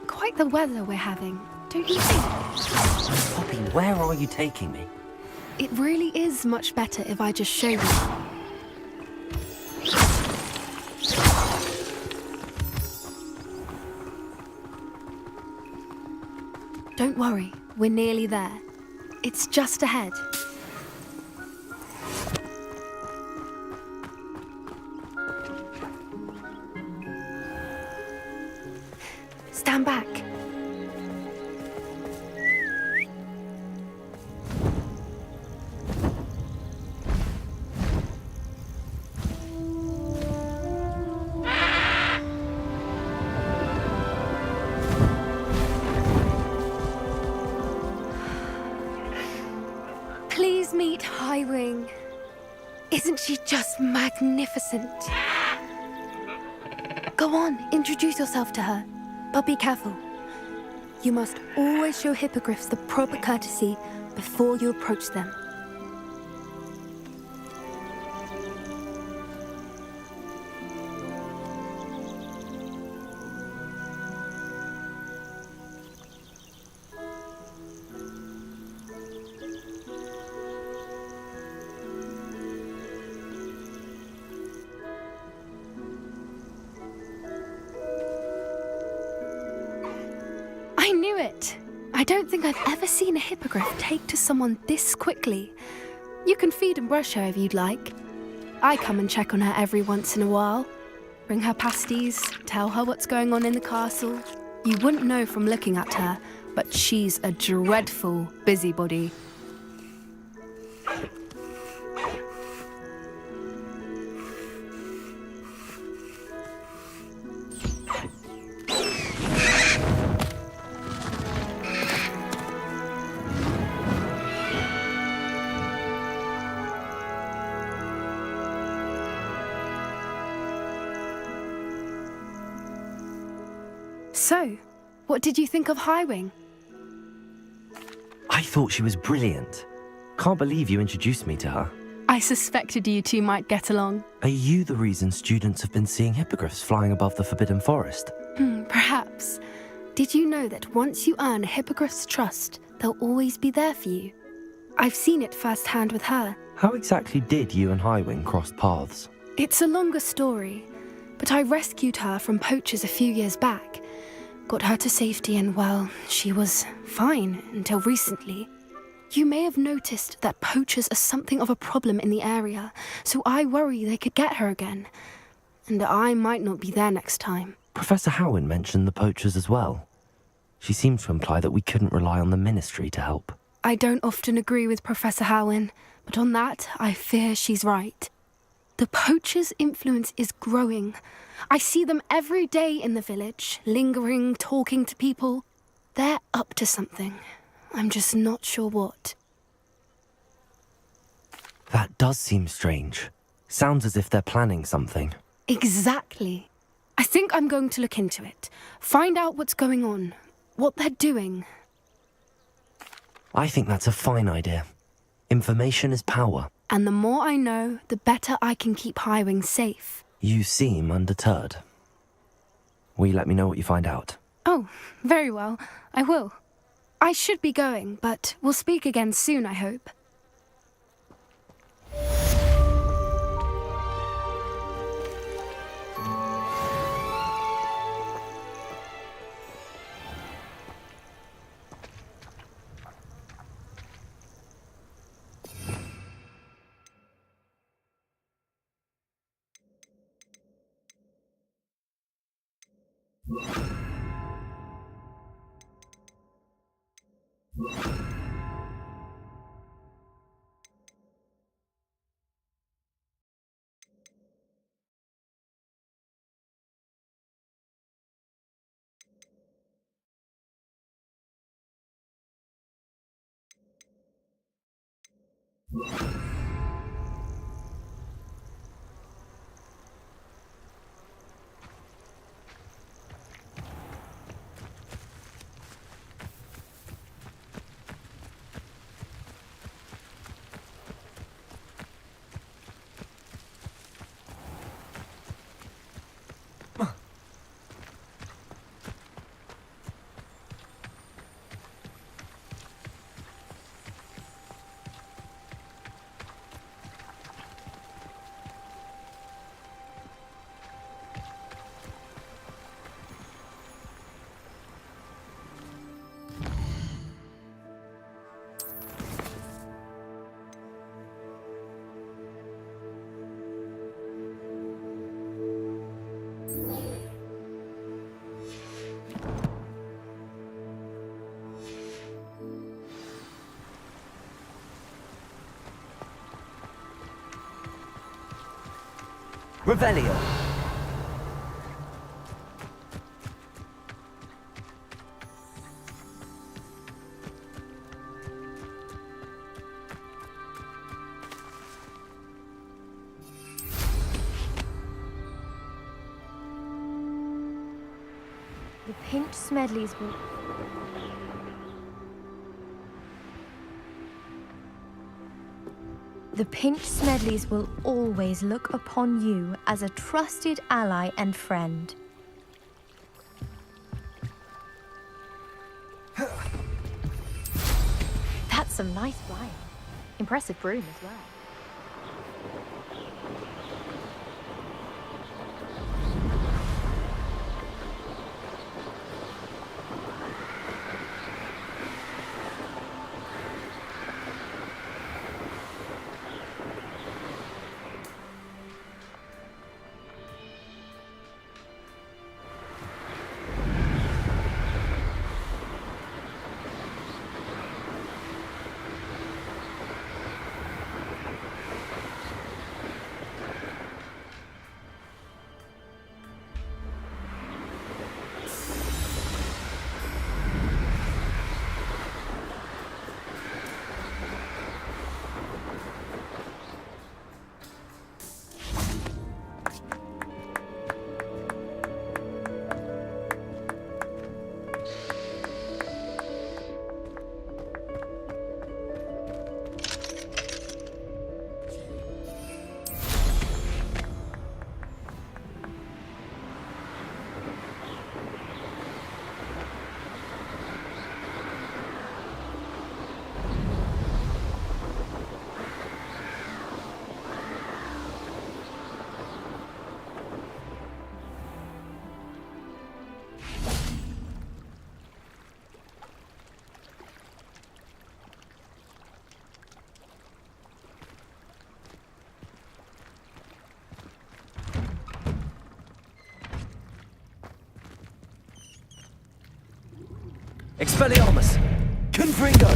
Quite the weather we're having, don't you think? Poppy, where are you taking me? It really is much better if I just show you. Don't worry, we're nearly there. It's just ahead. Stand back. Please meet Highwing. Isn't she just magnificent? Go on, introduce yourself to her. But be careful. You must always show hippogriffs the proper courtesy before you approach them. I knew it! I don't think I've ever seen a hippogriff take to someone this quickly. You can feed and brush her if you'd like. I come and check on her every once in a while. Bring her pasties, tell her what's going on in the castle. You wouldn't know from looking at her, but she's a dreadful busybody. So, what did you think of Highwing? I thought she was brilliant. Can't believe you introduced me to her. I suspected you two might get along. Are you the reason students have been seeing hippogriffs flying above the Forbidden Forest? Perhaps. Did you know that once you earn a hippogriff's trust, they'll always be there for you? I've seen it firsthand with her. How exactly did you and Highwing cross paths? It's a longer story, but I rescued her from poachers a few years back. Got her to safety and, well, she was fine until recently. You may have noticed that poachers are something of a problem in the area, so I worry they could get her again. And I might not be there next time. Professor Howen mentioned the poachers as well. She seemed to imply that we couldn't rely on the Ministry to help. I don't often agree with Professor Howen, but on that, I fear she's right. The poachers' influence is growing. I see them every day in the village, lingering, talking to people. They're up to something. I'm just not sure what. That does seem strange. Sounds as if they're planning something. Exactly. I think I'm going to look into it. Find out what's going on, what they're doing. I think that's a fine idea. Information is power. And the more I know, the better I can keep Highwing safe. You seem undeterred. Will you let me know what you find out? Oh, very well. I will. I should be going, but we'll speak again soon, I hope. Revelio. The pinched Smedleys will... The pinched Smedleys will always look upon you as a trusted ally and friend. That's some nice flying. Impressive broom as well. Expelliarmus! Confringo!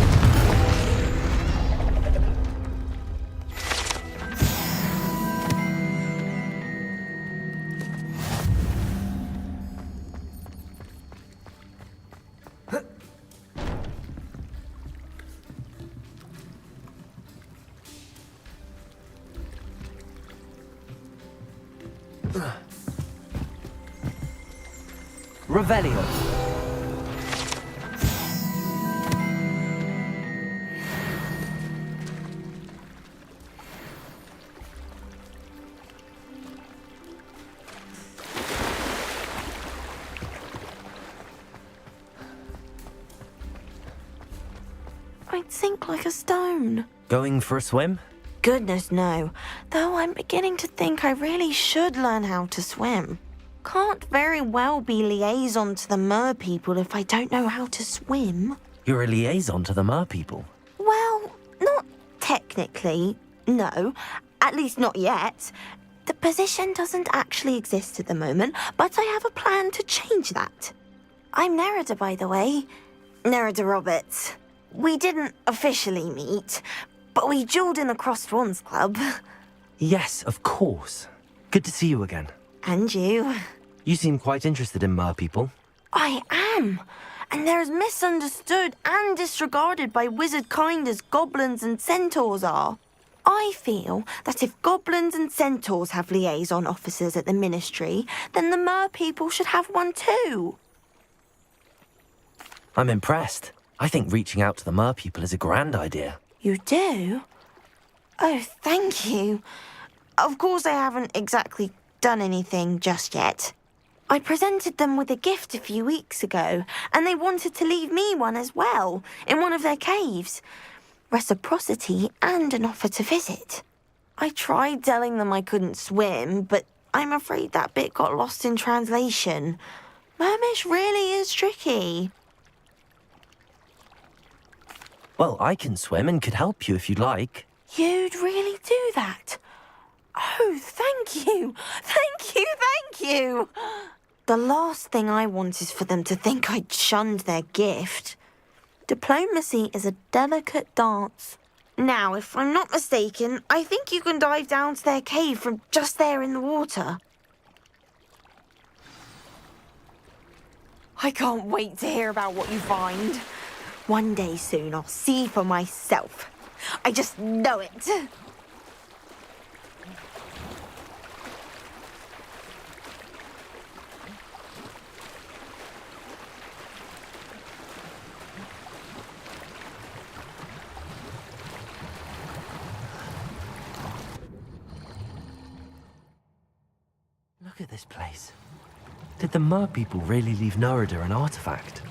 Revelio. sink like a stone. Going for a swim? Goodness, no. Though I'm beginning to think I really should learn how to swim. Can't very well be liaison to the mer people if I don't know how to swim. You're a liaison to the mer people. Well, not technically, no. At least not yet. The position doesn't actually exist at the moment, but I have a plan to change that. I'm Nerida, by the way. Nerida Roberts. We didn't officially meet, but we duelled in the Crossed Swans Club. Yes, of course. Good to see you again. And you. You seem quite interested in mer people. I am. And they're as misunderstood and disregarded by wizard kind as goblins and centaurs are. I feel that if goblins and centaurs have liaison officers at the Ministry, then the mer people should have one too. I'm impressed. I think reaching out to the mer people is a grand idea. You do? Oh, thank you. Of course I haven't exactly done anything just yet. I presented them with a gift a few weeks ago, and they wanted to leave me one as well, in one of their caves. Reciprocity and an offer to visit. I tried telling them I couldn't swim, but I'm afraid that bit got lost in translation. Mermish really is tricky. Well, I can swim and could help you if you'd like. You'd really do that? Oh, thank you! Thank you, thank you! The last thing I want is for them to think I'd shunned their gift. Diplomacy is a delicate dance. Now, if I'm not mistaken, I think you can dive down to their cave from just there in the water. I can't wait to hear about what you find. One day soon, I'll see for myself. I just know it. Look at this place. Did the mer people really leave Nerida an artifact?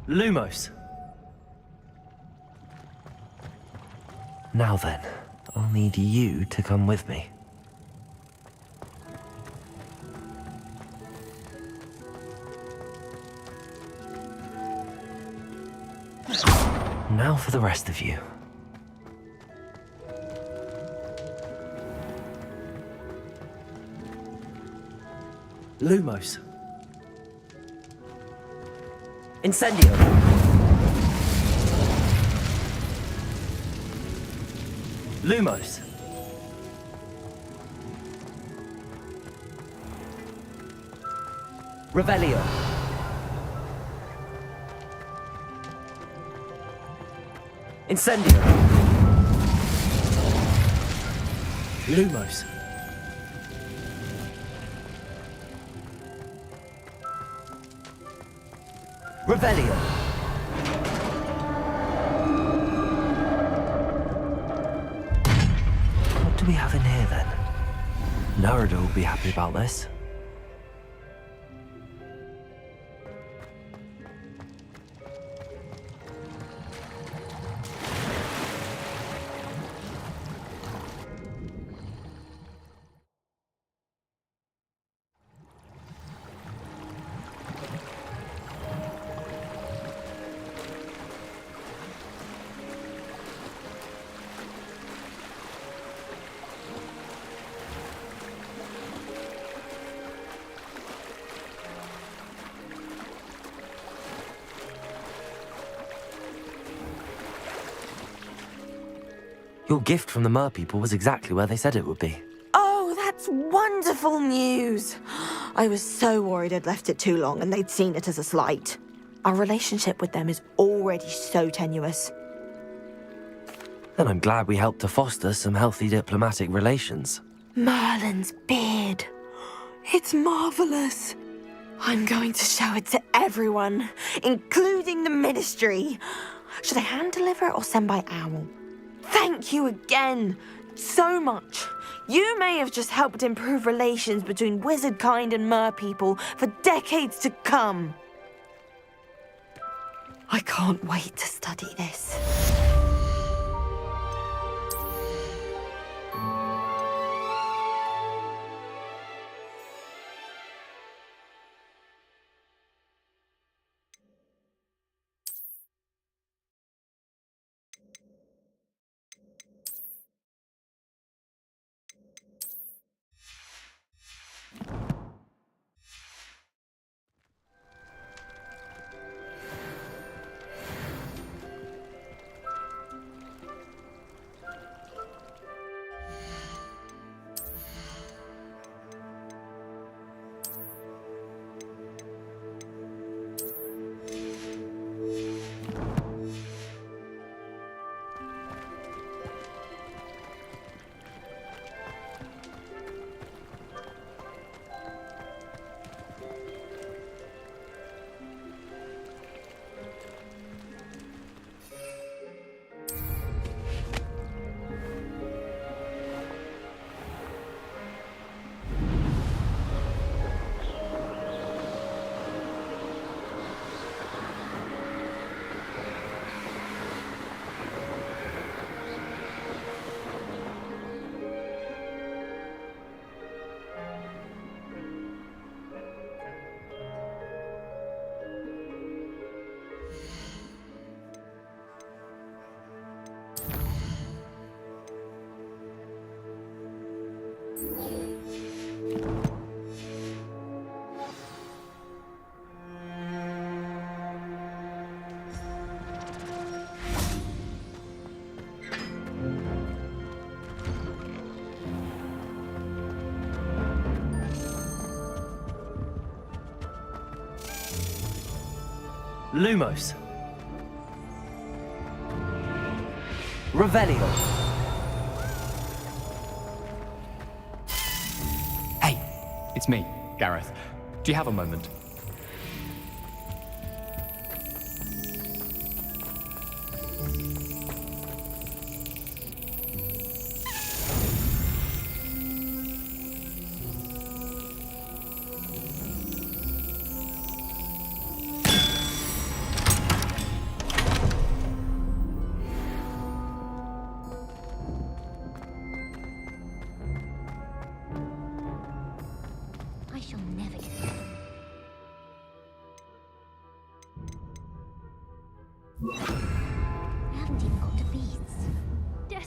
Lumos! Now then, I'll need you to come with me. Now for the rest of you. Lumos. Incendio! Lumos! Revelio! Incendio! Lumos! Revelio! What do we have in here then? Nerida will be happy about this. Your gift from the mer people was exactly where they said it would be. Oh, that's wonderful news. I was so worried I'd left it too long and they'd seen it as a slight. Our relationship with them is already so tenuous. Then I'm glad we helped to foster some healthy diplomatic relations. Merlin's beard. It's marvelous. I'm going to show it to everyone, including the Ministry. Should I hand deliver it or send by owl? Thank you again so much. You may have just helped improve relations between wizard kind and mer people for decades to come. I can't wait to study this. Lumos. Revelio. Hey, it's me, Gareth. Do you have a moment? I shall never get it. I haven't even got to beasts.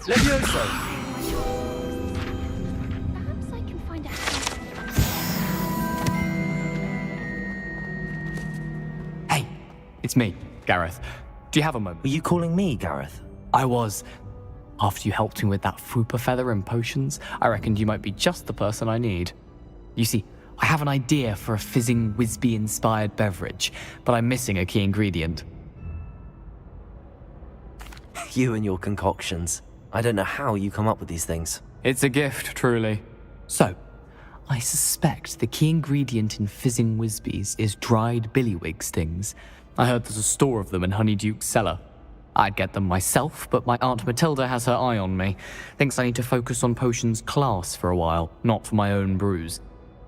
Levioso! Perhaps I can find out. Hey, it's me, Gareth. Do you have a moment? Were you calling me, Gareth? I was. After you helped me with that Fupa feather and potions, I reckoned you might be just the person I need. You see, I have an idea for a fizzing Wisby-inspired beverage, but I'm missing a key ingredient. You and your concoctions. I don't know how you come up with these things. It's a gift, truly. So, I suspect the key ingredient in fizzing Wisbies is dried billywig stings. I heard there's a store of them in Honeyduke's cellar. I'd get them myself, but my Aunt Matilda has her eye on me. Thinks I need to focus on potions class for a while, not for my own brews.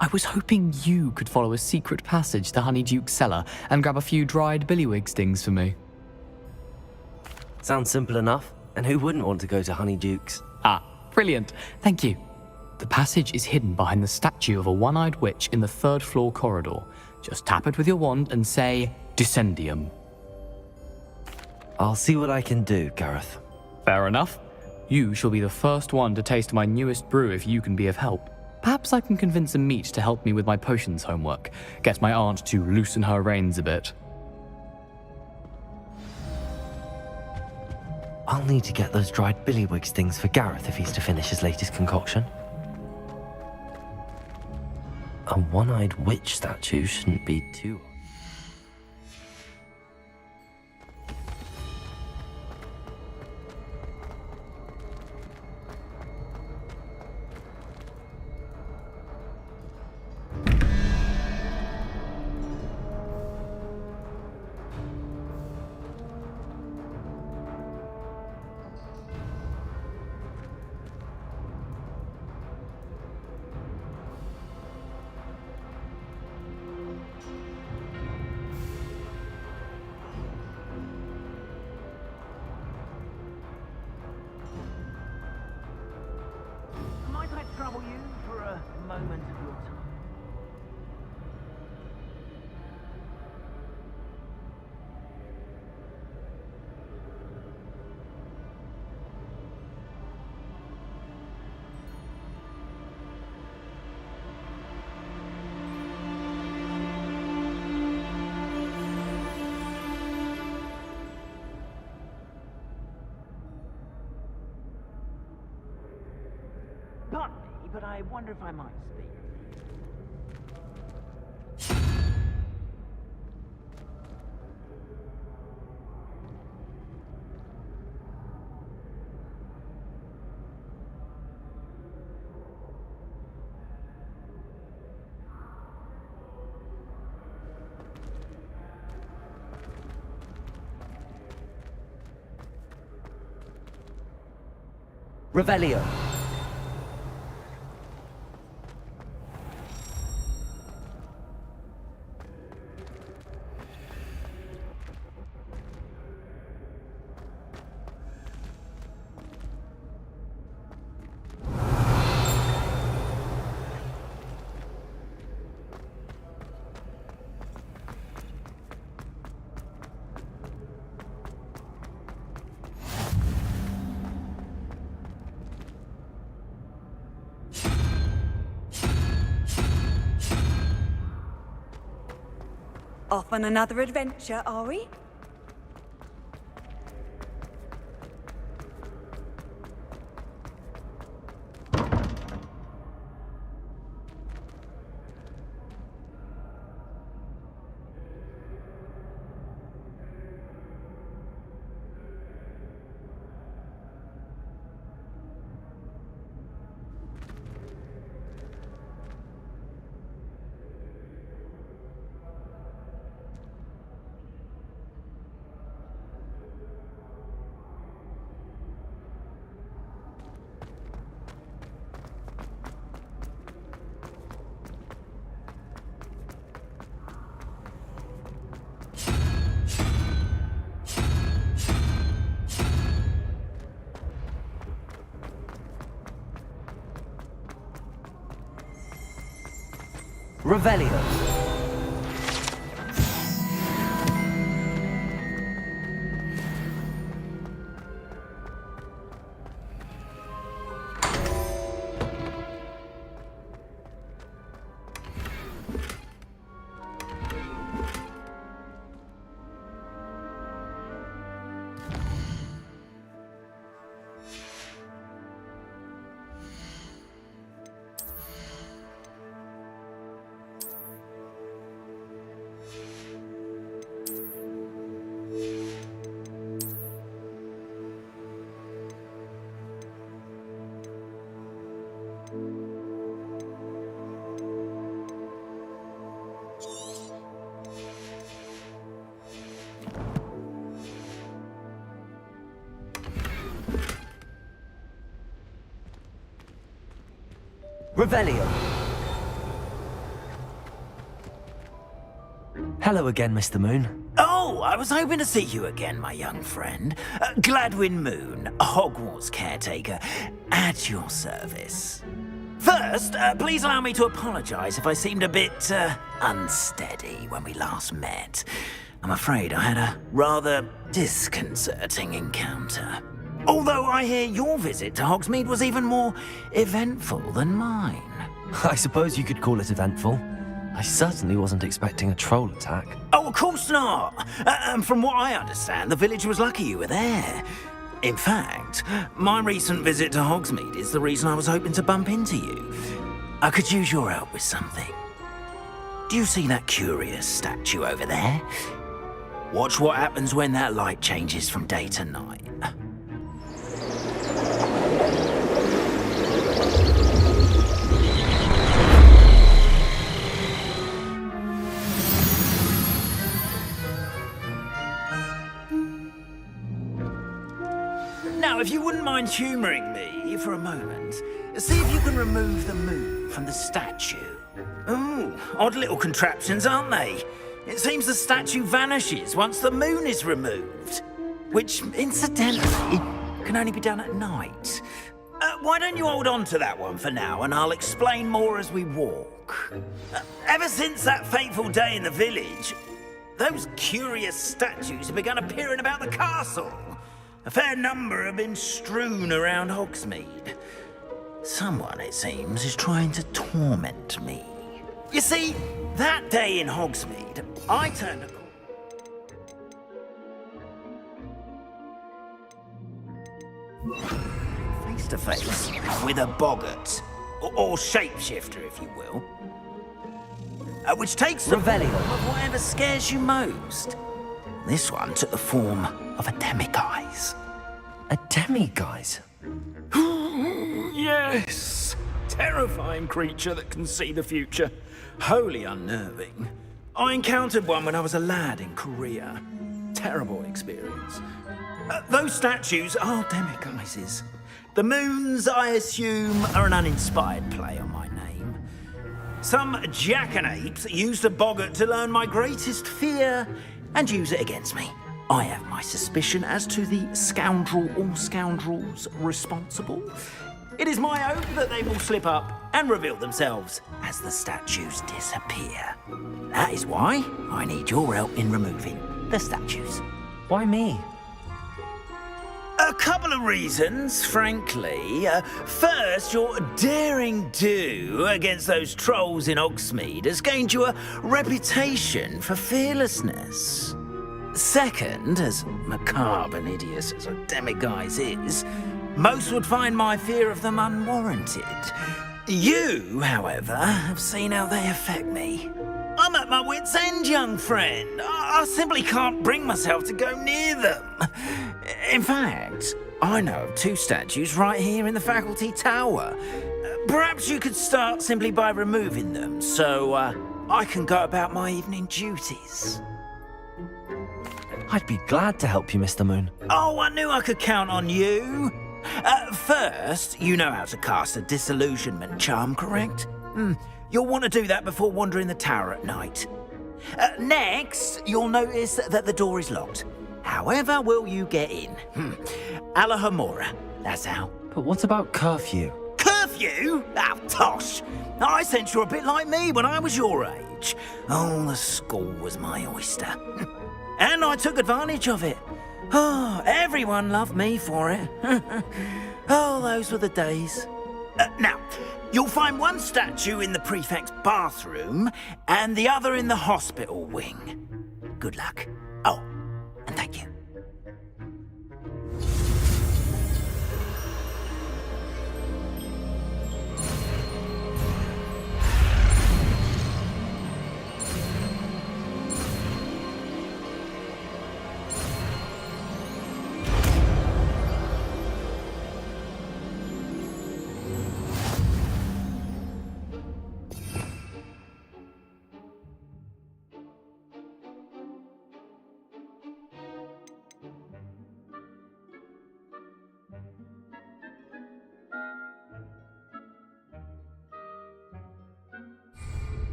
I was hoping you could follow a secret passage to Honeyduke's cellar and grab a few dried billywig stings for me. Sounds simple enough. And who wouldn't want to go to Honeyduke's? Ah, brilliant. Thank you. The passage is hidden behind the statue of a one-eyed witch in the third-floor corridor. Just tap it with your wand and say, Descendium. I'll see what I can do, Gareth. Fair enough. You shall be the first one to taste my newest brew if you can be of help. Perhaps I can convince a meat to help me with my potions homework. Get my aunt to loosen her reins a bit. I'll need to get those dried billywig stings for Gareth if he's to finish his latest concoction. A one-eyed witch statue shouldn't be too... trouble you for a moment of your time? Pardon me, but I wonder if I might speak. Revelio. Off on another adventure, are we? Revelio. Revelio. Hello again, Mr. Moon. Oh, I was hoping to see you again, my young friend. Gladwin Moon, Hogwarts caretaker, at your service. First, please allow me to apologize if I seemed a bit unsteady when we last met. I'm afraid I had a rather disconcerting encounter. Although I hear your visit to Hogsmeade was even more eventful than mine. I suppose you could call it eventful. I certainly wasn't expecting a troll attack. Oh, of course not. From what I understand, the village was lucky you were there. In fact, my recent visit to Hogsmeade is the reason I was hoping to bump into you. I could use your help with something. Do you see that curious statue over there? Watch what happens when that light changes from day to night. Now, if you wouldn't mind humouring me for a moment, see if you can remove the moon from the statue. Ooh, odd little contraptions, aren't they? It seems the statue vanishes once the moon is removed, which, incidentally, can only be done at night. Why don't you hold on to that one for now, and I'll explain more as we walk. Ever since that fateful day in the village, those curious statues have begun appearing about the castle. A fair number have been strewn around Hogsmeade. Someone, it seems, is trying to torment me. You see, that day in Hogsmeade, I turned a face to face with a boggart, or shapeshifter, if you will, which takes the form of whatever scares you most. This one took the form of a demiguise. A demiguise? Yes! Terrifying creature that can see the future. Wholly unnerving. I encountered one when I was a lad in Korea. Terrible experience. Those statues are demiguises. The moons, I assume, are an uninspired play on my name. Some jackanapes used a boggart to learn my greatest fear and use it against me. I have my suspicion as to the scoundrel or scoundrels responsible. It is my hope that they will slip up and reveal themselves as the statues disappear. That is why I need your help in removing the statues. Why me? A couple of reasons, frankly. First, your daring do against those trolls in Hogsmeade has gained you a reputation for fearlessness. Second, as macabre and hideous as a demiguise is, most would find my fear of them unwarranted. You, however, have seen how they affect me. I'm at my wit's end, young friend. I simply can't bring myself to go near them. In fact, I know of two statues right here in the faculty tower. Perhaps you could start simply by removing them, so I can go about my evening duties. I'd be glad to help you, Mr. Moon. Oh, I knew I could count on you. First, you know how to cast a disillusionment charm, correct? You'll want to do that before wandering the tower at night. Next, you'll notice that the door is locked. However will you get in? Alahomora, that's how. But what about curfew? Curfew? Oh, tosh. I sense you're a bit like me when I was your age. Oh, the school was my oyster. And I took advantage of it. Oh, everyone loved me for it. Oh, those were the days. Now, you'll find one statue in the prefect's bathroom and the other in the hospital wing. Good luck. Oh, and thank you.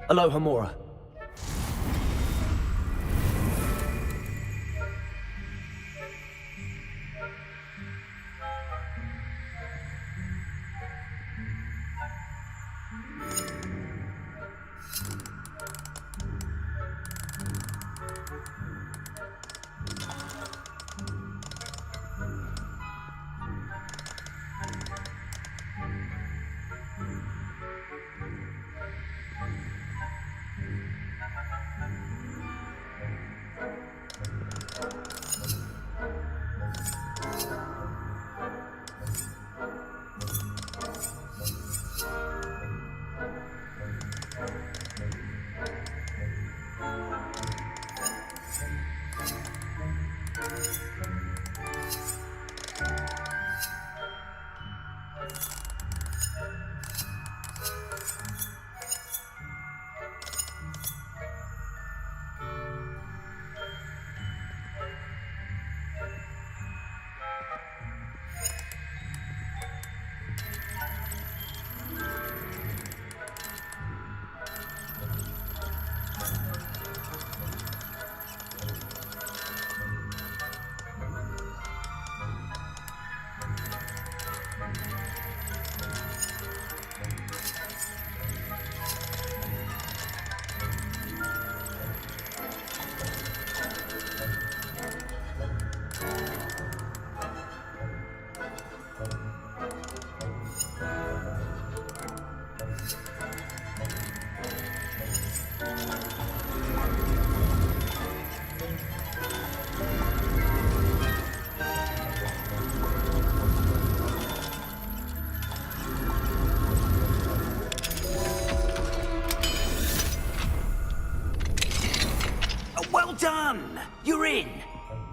Alohomora.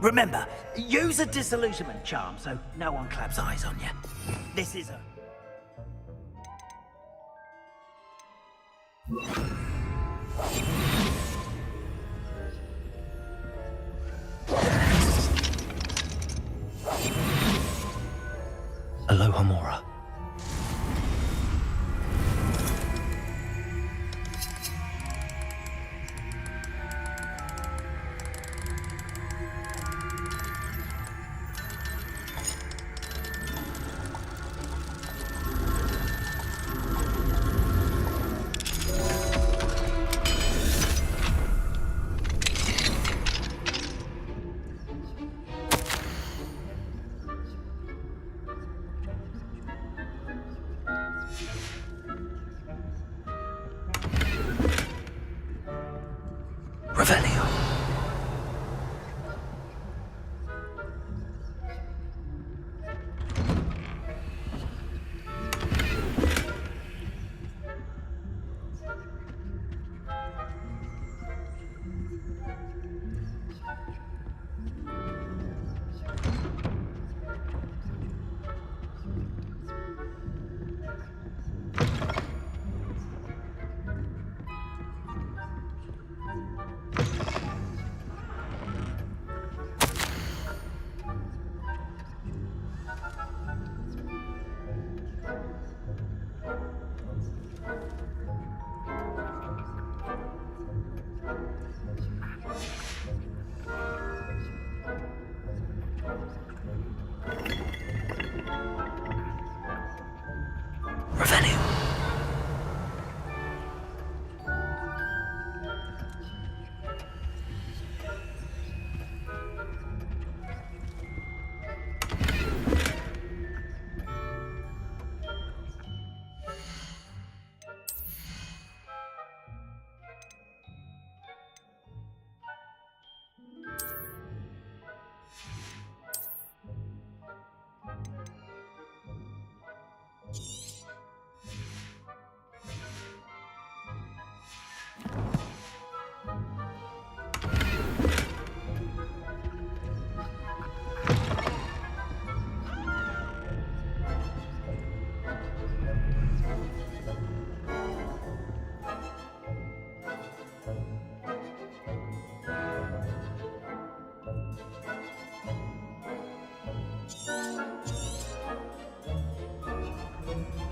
Remember, use a disillusionment charm so no one claps eyes on you. This is a... Aloha Mora. Revelio. Revelio.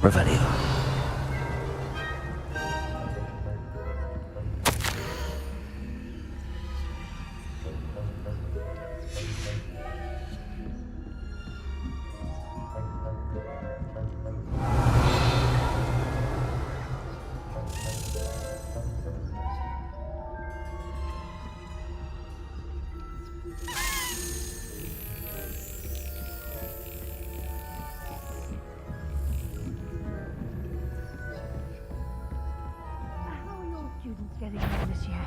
Revelio. Getting on this year?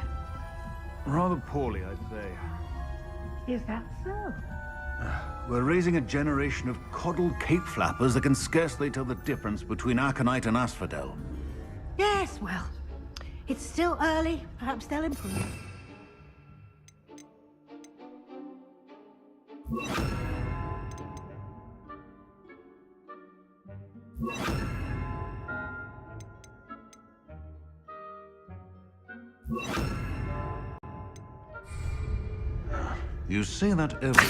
Rather poorly, I'd say. Is that so? We're raising a generation of coddled cape flappers that can scarcely tell the difference between Aconite and Asphodel. Yes, well, it's still early. Perhaps they'll improve. You say that every...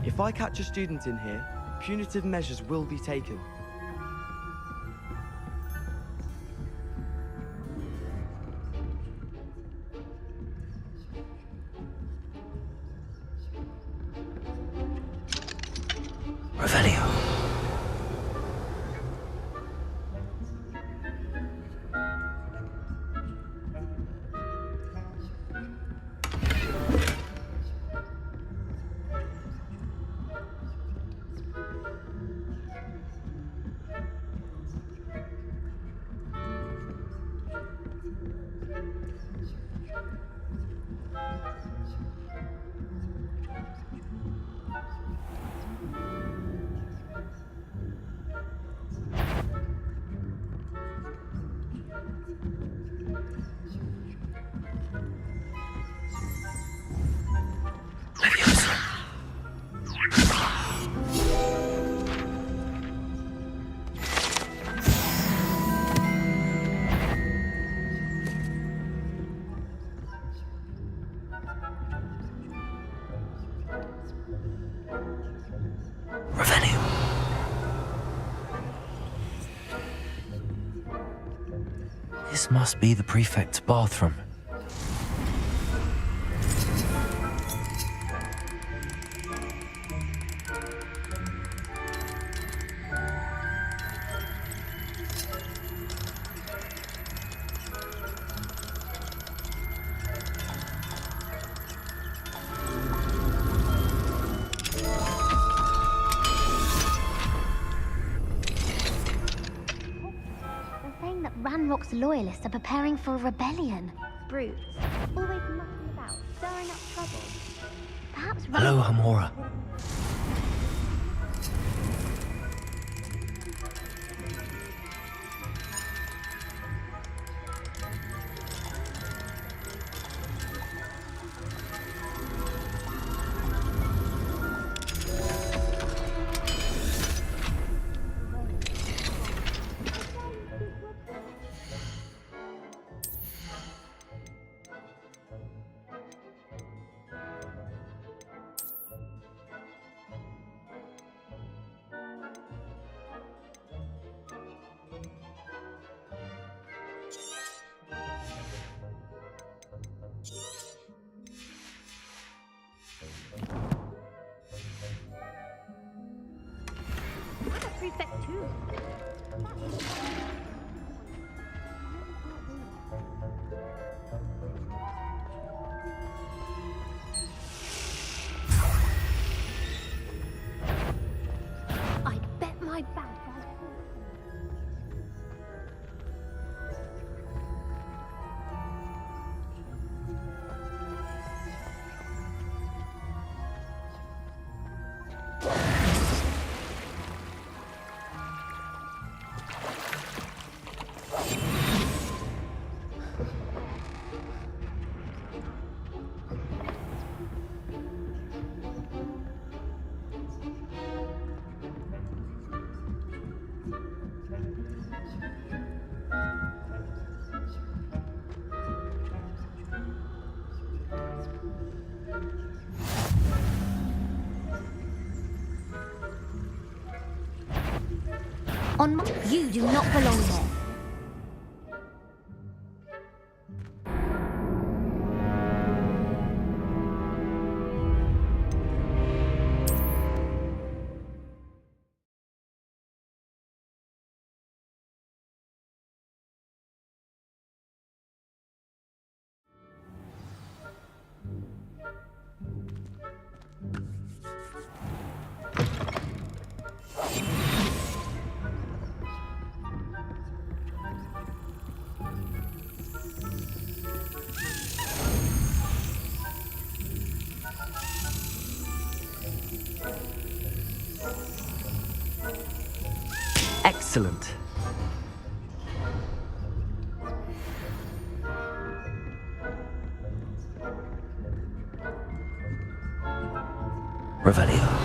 If I catch a student in here, punitive measures will be taken. Revelio. This must be the prefect's bathroom. Ranrock's loyalists are preparing for a rebellion. Brutes, always mucking about, stirring up trouble. Perhaps Hello, Hamora. On my... You do not belong here. Excellent. Revelio.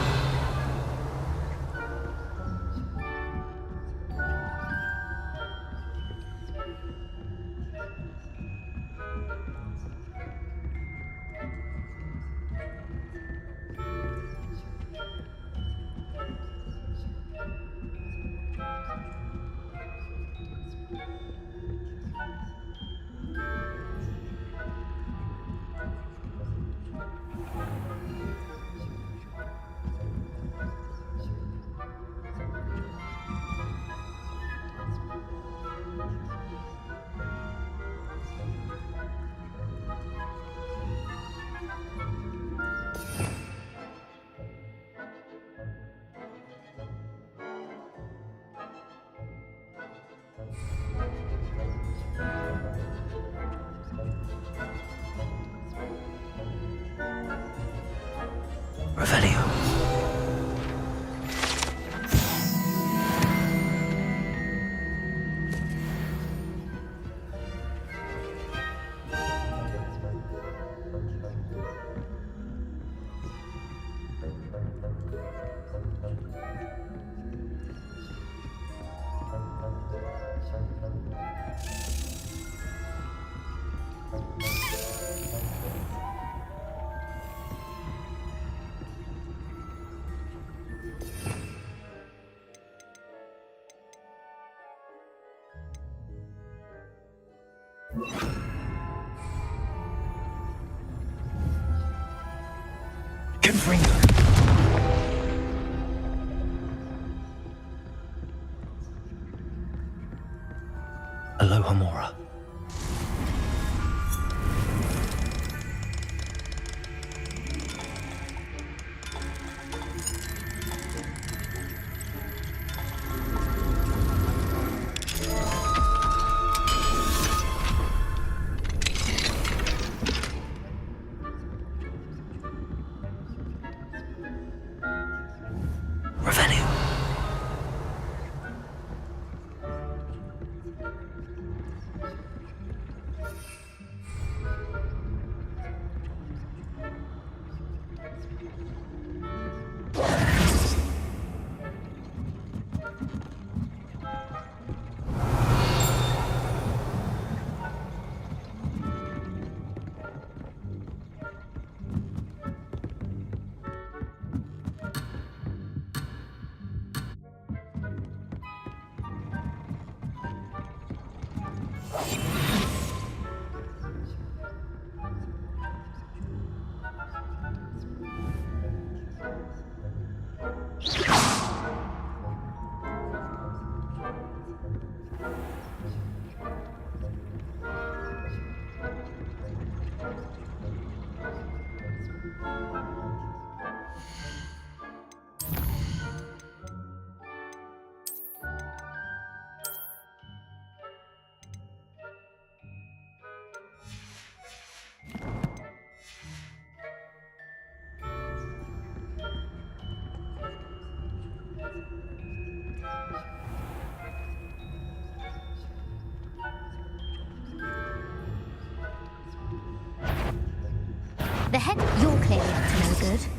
Revelio. Confringo. Aloha Mora. Revelio. The heck, you're clearly up to no good.